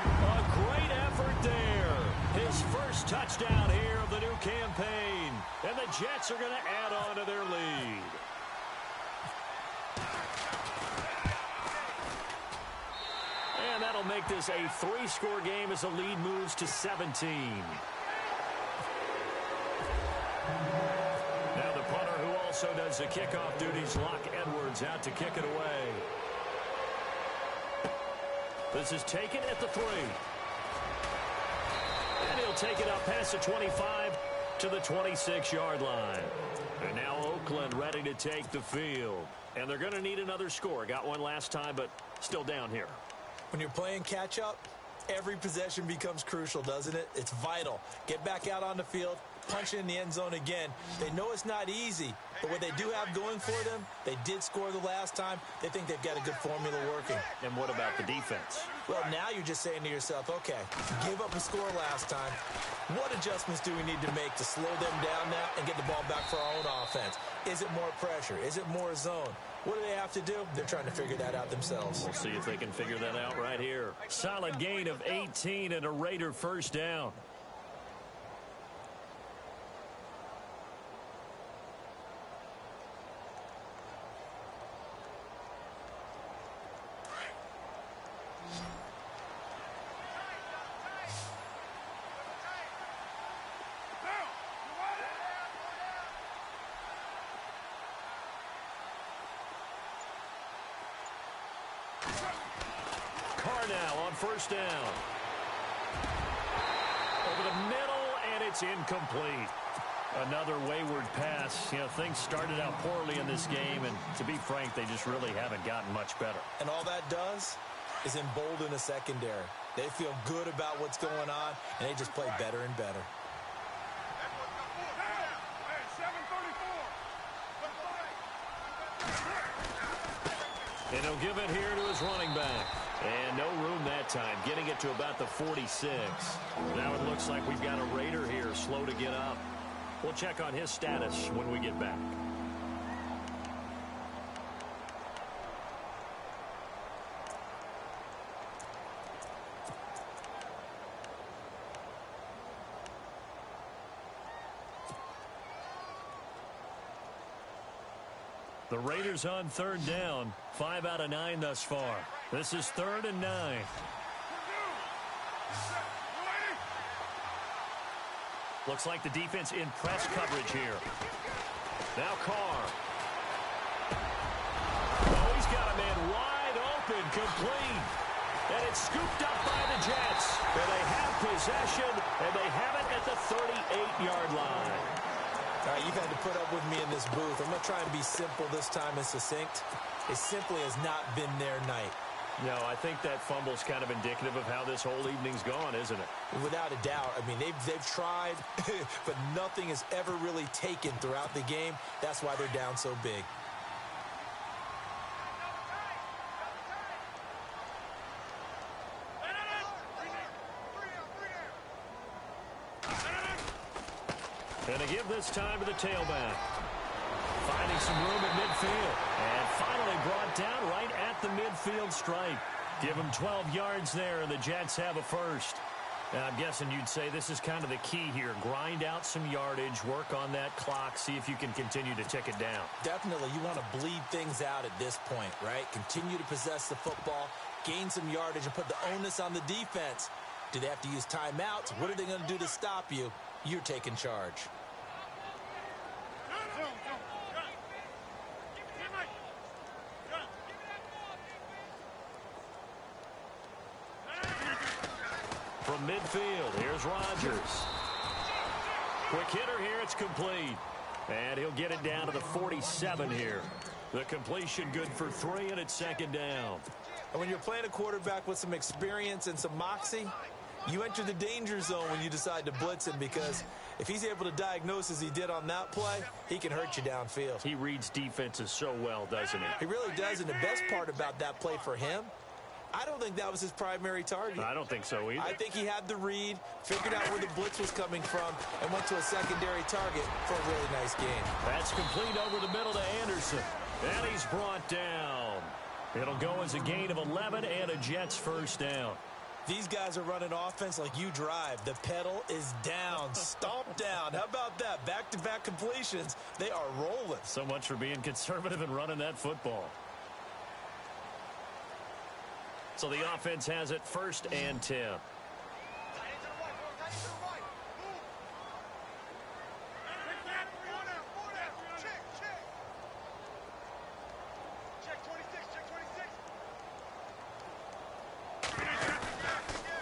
A great effort there. His first touchdown here of the new campaign. And the Jets are going to add on to their lead. And that'll make this a 3-score game as the lead moves to 17. Now the punter, who also does the kickoff duties, Locke Edwards, out to kick it away. This is taken at the 3. And he'll take it up past the 25 to the 26-yard line. And now Oakland ready to take the field. And they're going to need another score. Got one last time, but still down here. When you're playing catch-up, every possession becomes crucial, doesn't it? It's vital. Get back out on the field, punch it in the end zone again. They know it's not easy, but what they do have going for them, they did score the last time. They think they've got a good formula working. And what about the defense? Well, now you're just saying to yourself, okay, give up a score last time. What adjustments do we need to make to slow them down now and get the ball back for our own offense? Is it more pressure? Is it more zone? What do they have to do? They're trying to figure that out themselves. We'll see if they can figure that out right here. Solid gain of 18 and a Raider first down. Carr now on first down. Over the middle, and it's incomplete. Another wayward pass. You know, things started out poorly in this game, and to be frank, they just really haven't gotten much better. And all that does is embolden a secondary. They feel good about what's going on, and they just play better and better. And he'll give it here to his running back. And no room that time, getting it to about the 46. Now it looks like we've got a Raider here, slow to get up. We'll check on his status when we get back. The Raiders on third down. 5 out of 9 thus far. This is 3rd and 9. Looks like the defense in press coverage here. Now Carr. Oh, he's got a man wide open, complete. And it's scooped up by the Jets. And they have possession, and they have it at the 38-yard line. All right, you've had to put up with me in this booth. I'm going to try and be simple this time and succinct. It simply has not been their night. No, I think that fumble's kind of indicative of how this whole evening's gone, isn't it? Without a doubt. I mean, they've tried, but nothing has ever really taken throughout the game. That's why they're down so big. And to give this time to the tailback. Finding some room at midfield. And finally brought down right at the midfield stripe. Give them 12 yards there, and the Jets have a first. Now, I'm guessing you'd say this is kind of the key here. Grind out some yardage, work on that clock, see if you can continue to tick it down. Definitely. You want to bleed things out at this point, right? Continue to possess the football, gain some yardage, and put the onus on the defense. Do they have to use timeouts? What are they going to do to stop you? You're taking charge. From midfield, here's Rodgers. Quick hitter here, it's complete. And he'll get it down to the 47 here. The completion good for 3, and it's 2nd down. And when you're playing a quarterback with some experience and some moxie, you enter the danger zone when you decide to blitz him, because if he's able to diagnose as he did on that play, he can hurt you downfield. He reads defenses so well, doesn't he? He really does, and the best part about that play for him, I don't think that was his primary target. I don't think so either. I think he had the read, figured out where the blitz was coming from, and went to a secondary target for a really nice game. That's complete over the middle to Anderson. And he's brought down. It'll go as a gain of 11 and a Jets first down. These guys are running offense like you drive. The pedal is down, stomp down. How about that? Back-to-back completions. They are rolling. So much for being conservative and running that football. So the offense has it 1st and 10.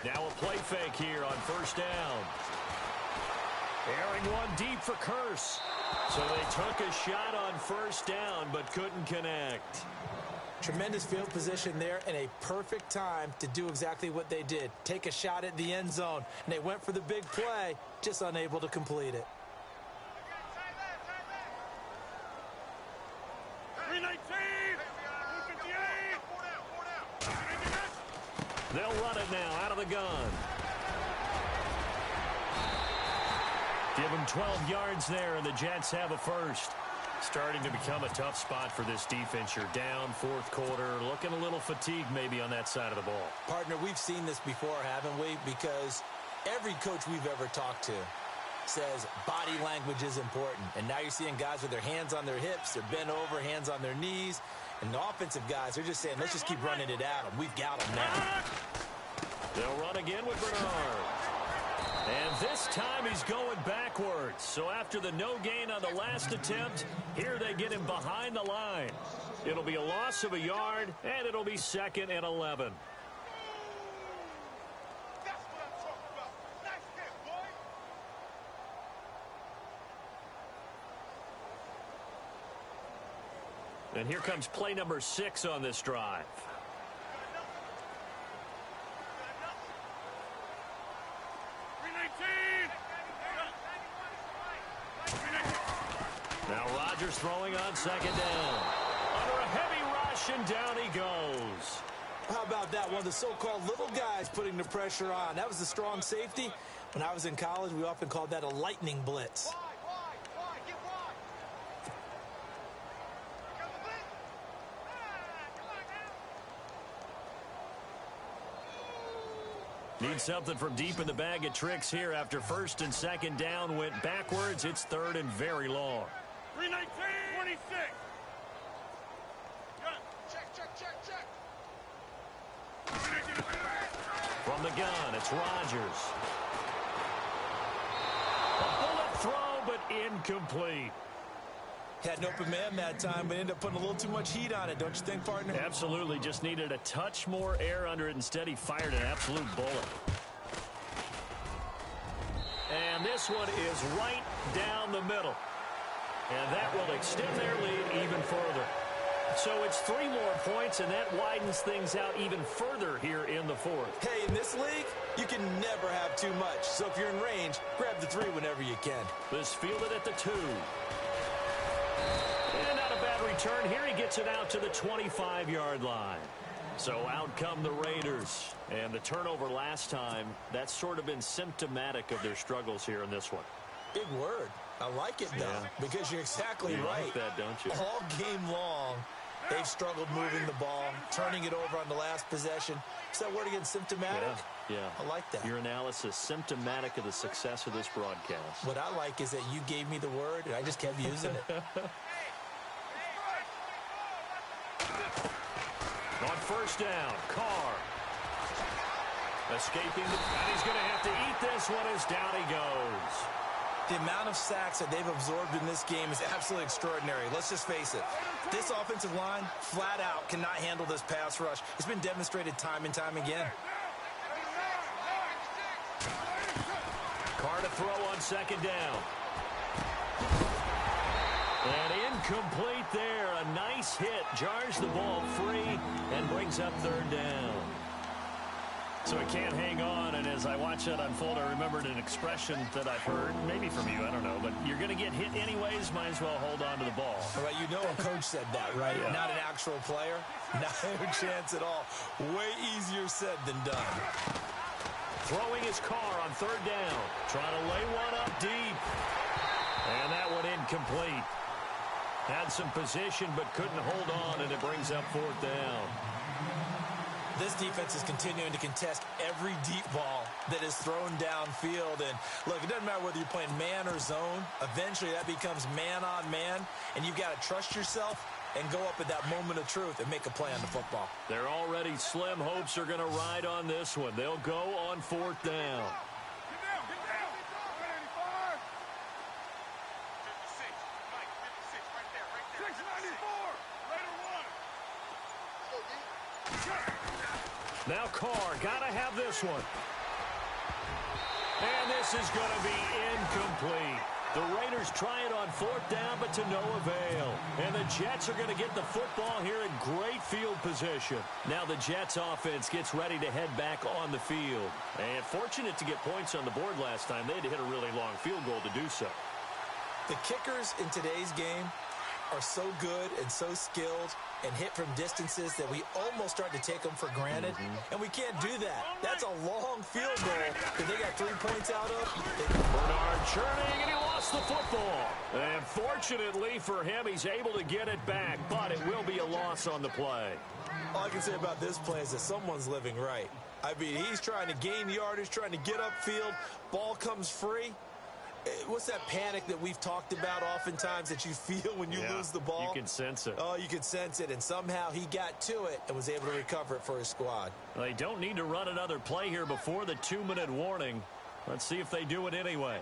Now a play fake here on 1st down. Airing one deep for Kearse. So they took a shot on 1st down but couldn't connect. Tremendous field position there and a perfect time to do exactly what they did. Take a shot at the end zone. And they went for the big play, just unable to complete it. 319! They'll run it now out of the gun. Give them 12 yards there, and the Jets have a 1st. Starting to become a tough spot for this defense. You're down 4th quarter, looking a little fatigued maybe on that side of the ball. Partner, we've seen this before, haven't we? Because every coach we've ever talked to says body language is important. And now you're seeing guys with their hands on their hips, they're bent over, hands on their knees. And the offensive guys, they're just saying, let's just keep running it at them. We've got them now. They'll run again with Bernard. And this time he's going backwards. So after the no gain on the last attempt, here they get him behind the line. It'll be a loss of a yard, and it'll be 2nd and 11. That's what I'm talking about. Nice hit, boy. And here comes play number 6 on this drive. Now Rodgers throwing on 2nd down. Under a heavy rush, and down he goes. How about that? One of the so-called little guys putting the pressure on. That was the strong safety. When I was in college, we often called that a lightning blitz. Need something from deep in the bag of tricks here after 1st and 2nd down went backwards. It's 3rd and very long. 319, 26. Check. From the gun, it's Rodgers. A bullet throw, but incomplete. Had an open man that time, but ended up putting a little too much heat on it, don't you think, partner? Absolutely. Just needed a touch more air under it. Instead, he fired an absolute bullet. And this one is right down the middle. And that will extend their lead even further. So it's 3 more points, and that widens things out even further here in the 4th. Hey, in this league, you can never have too much. So if you're in range, grab the 3 whenever you can. This fielded at the 2. And not a bad return here. He gets it out to the 25-yard line. So out come the Raiders. And the turnover last time, that's sort of been symptomatic of their struggles here in this one. Big word. I like it, though, because you're exactly right. Like that, don't you? All game long, they've struggled moving the ball, turning it over on the last possession. Is that word again, symptomatic? Yeah. I like that. Your analysis, symptomatic of the success of this broadcast. What I like is that you gave me the word, and I just kept using it. On 1st down, Carr. Escaping, and he's going to have to eat this one as down he goes. The amount of sacks that they've absorbed in this game is absolutely extraordinary. Let's just face it. This offensive line, flat out, cannot handle this pass rush. It's been demonstrated time and time again. Carr to throw on 2nd down. And incomplete there. A nice hit. Jars the ball free and brings up 3rd down. So he can't hang on, and as I watch that unfold, I remembered an expression that I've heard, maybe from you, I don't know, but you're going to get hit anyways, might as well hold on to the ball. Right, you know a coach said that, right? Yeah. Not an actual player. Not a chance at all. Way easier said than done. Throwing his Carr on 3rd down. Trying to lay one up deep. And that one incomplete. Had some position, but couldn't hold on, and it brings up 4th down. This defense is continuing to contest every deep ball that is thrown downfield. And, look, it doesn't matter whether you're playing man or zone. Eventually, that becomes man on man, and you've got to trust yourself and go up at that moment of truth and make a play on the football. They're already slim hopes are going to ride on this one. They'll go on 4th down. Now Carr, got to have this one. And this is going to be incomplete. The Raiders try it on 4th down, but to no avail. And the Jets are going to get the football here in great field position. Now the Jets offense gets ready to head back on the field. And fortunate to get points on the board last time. They had to hit a really long field goal to do so. The kickers in today's game are so good and so skilled and hit from distances that we almost start to take them for granted. And we can't do that. That's a long field goal that they got 3 points out of. Bernard churning, and he lost the football. And fortunately for him, he's able to get it back, but it will be a loss on the play. All I can say about this play is that someone's living right. I mean, he's trying to gain yardage, trying to get upfield. Ball comes free. What's that panic that we've talked about oftentimes that you feel when you lose the ball? You can sense it. Oh, you can sense it, and somehow he got to it and was able to recover it for his squad. They don't need to run another play here before the 2-minute warning. Let's see if they do it anyway.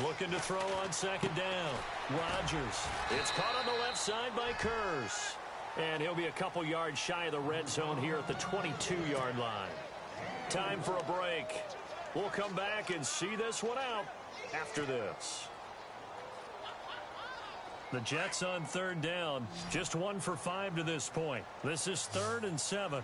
Looking to throw on 2nd down. Rodgers. It's caught on the left side by Kurz. And he'll be a couple yards shy of the red zone here at the 22-yard line. Time for a break. We'll come back and see this one out after this. The Jets on 3rd down. Just 1 for 5 to this point. This is 3rd and 7.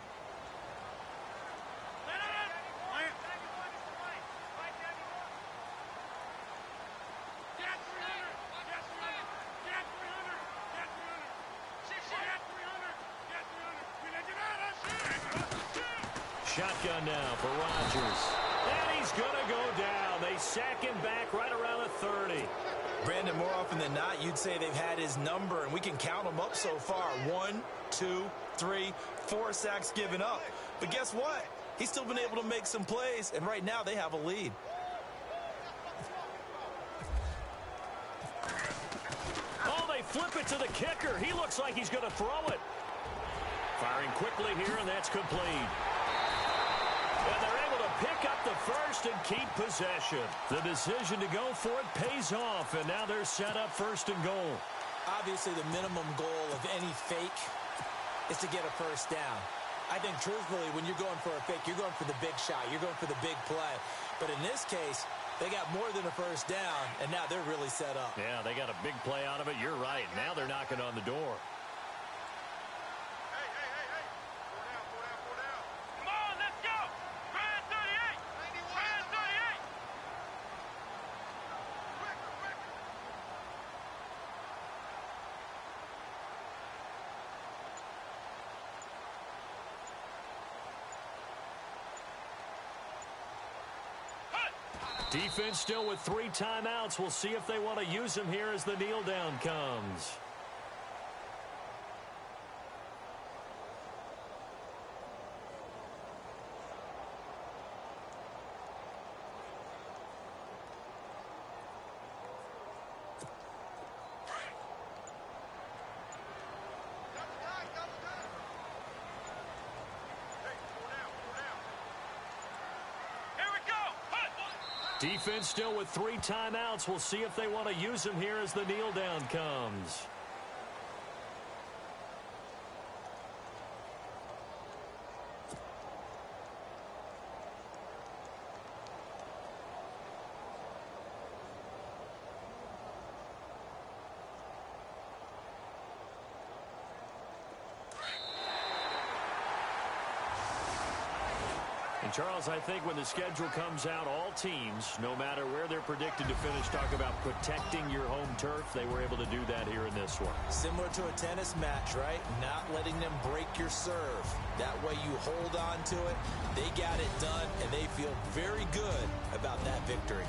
Shotgun now for Rodgers. And he's going to go down. They sack him back right around the 30. Brandon, more often than not, you'd say they've had his number, and we can count them up so far. 1, 2, 3, 4 sacks given up. But guess what? He's still been able to make some plays, and right now they have a lead. Oh, they flip it to the kicker. He looks like he's going to throw it. Firing quickly here, and that's complete. And they're able to pick up the first and keep possession. The decision to go for it pays off, and now they're set up 1st and goal. Obviously, the minimum goal of any fake is to get a first down. I think, truthfully, when you're going for a fake, you're going for the big shot. You're going for the big play. But in this case, they got more than a first down, and now they're really set up. Yeah, they got a big play out of it. You're right. Now they're knocking on the door. Defense still with 3 timeouts. We'll see if they want to use them here as the kneel down comes. Defense still with 3 timeouts. We'll see if they want to use them here as the kneel down comes. And Charles, I think when the schedule comes out, all teams, no matter where they're predicted to finish, talk about protecting your home turf. They were able to do that here in this one. Similar to a tennis match, right? Not letting them break your serve. That way you hold on to it. They got it done, and they feel very good about that victory.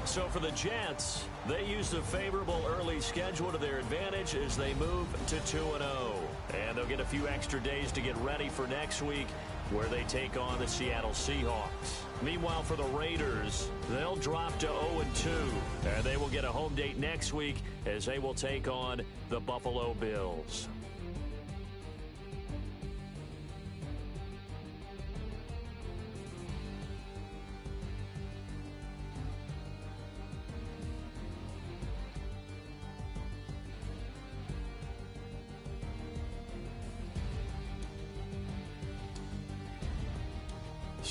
So for the Jets, they used a favorable early schedule to their advantage as they move to 2-0. And they'll get a few extra days to get ready for next week where they take on the Seattle Seahawks. Meanwhile, for the Raiders, they'll drop to 0-2, and they will get a home date next week as they will take on the Buffalo Bills.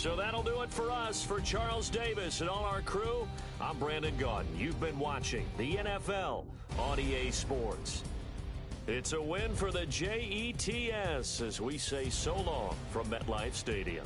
So that'll do it for us. For Charles Davis and all our crew, I'm Brandon Gaudin. You've been watching the NFL on EA Sports. It's a win for the Jets as we say so long from MetLife Stadium.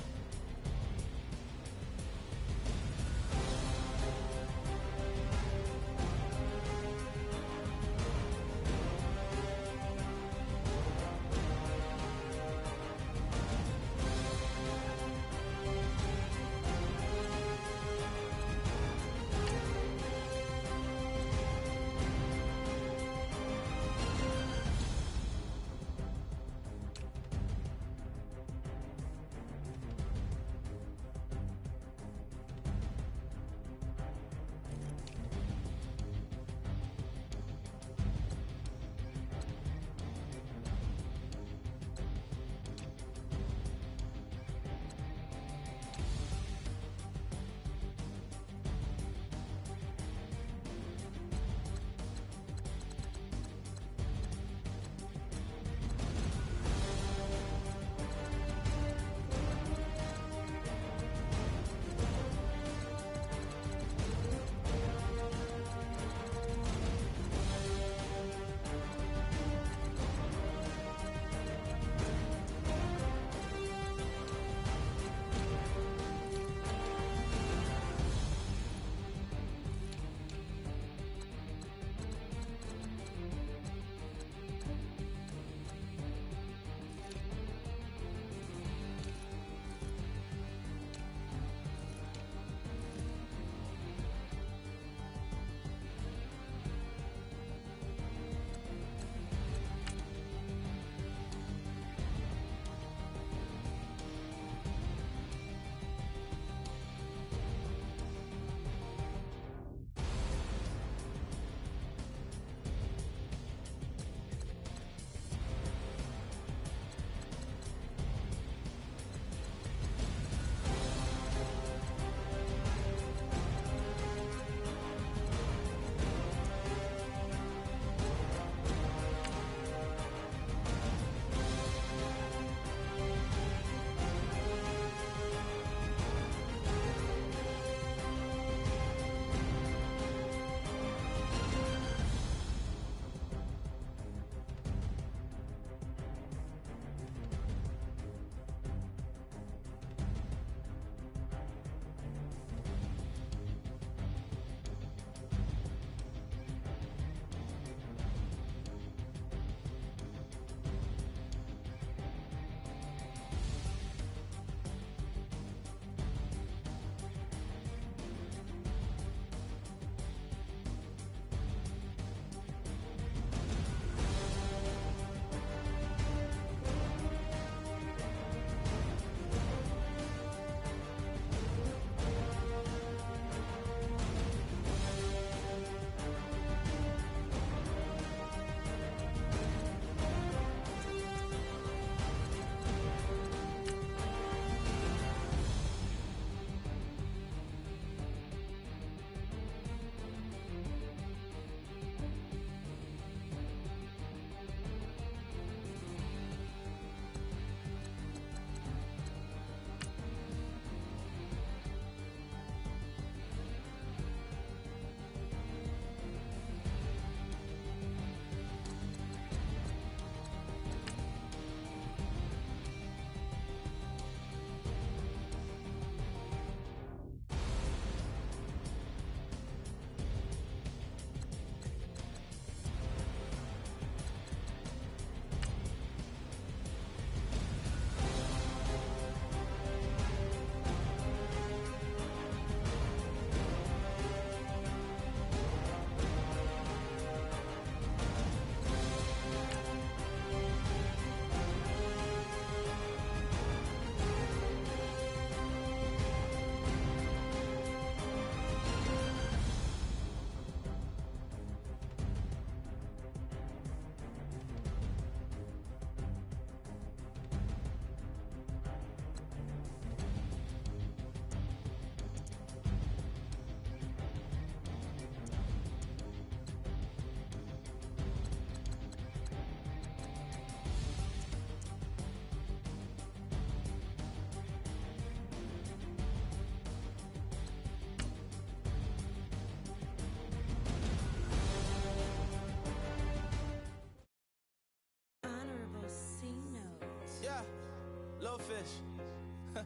fish.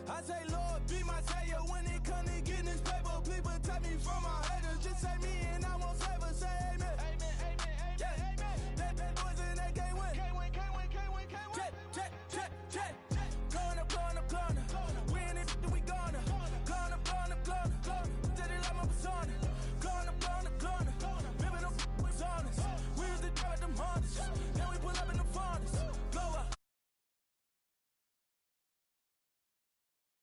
I say, Lord, be my savior when it comes to getting this paper. People take me from my haters. Just say me and I won't save her. Say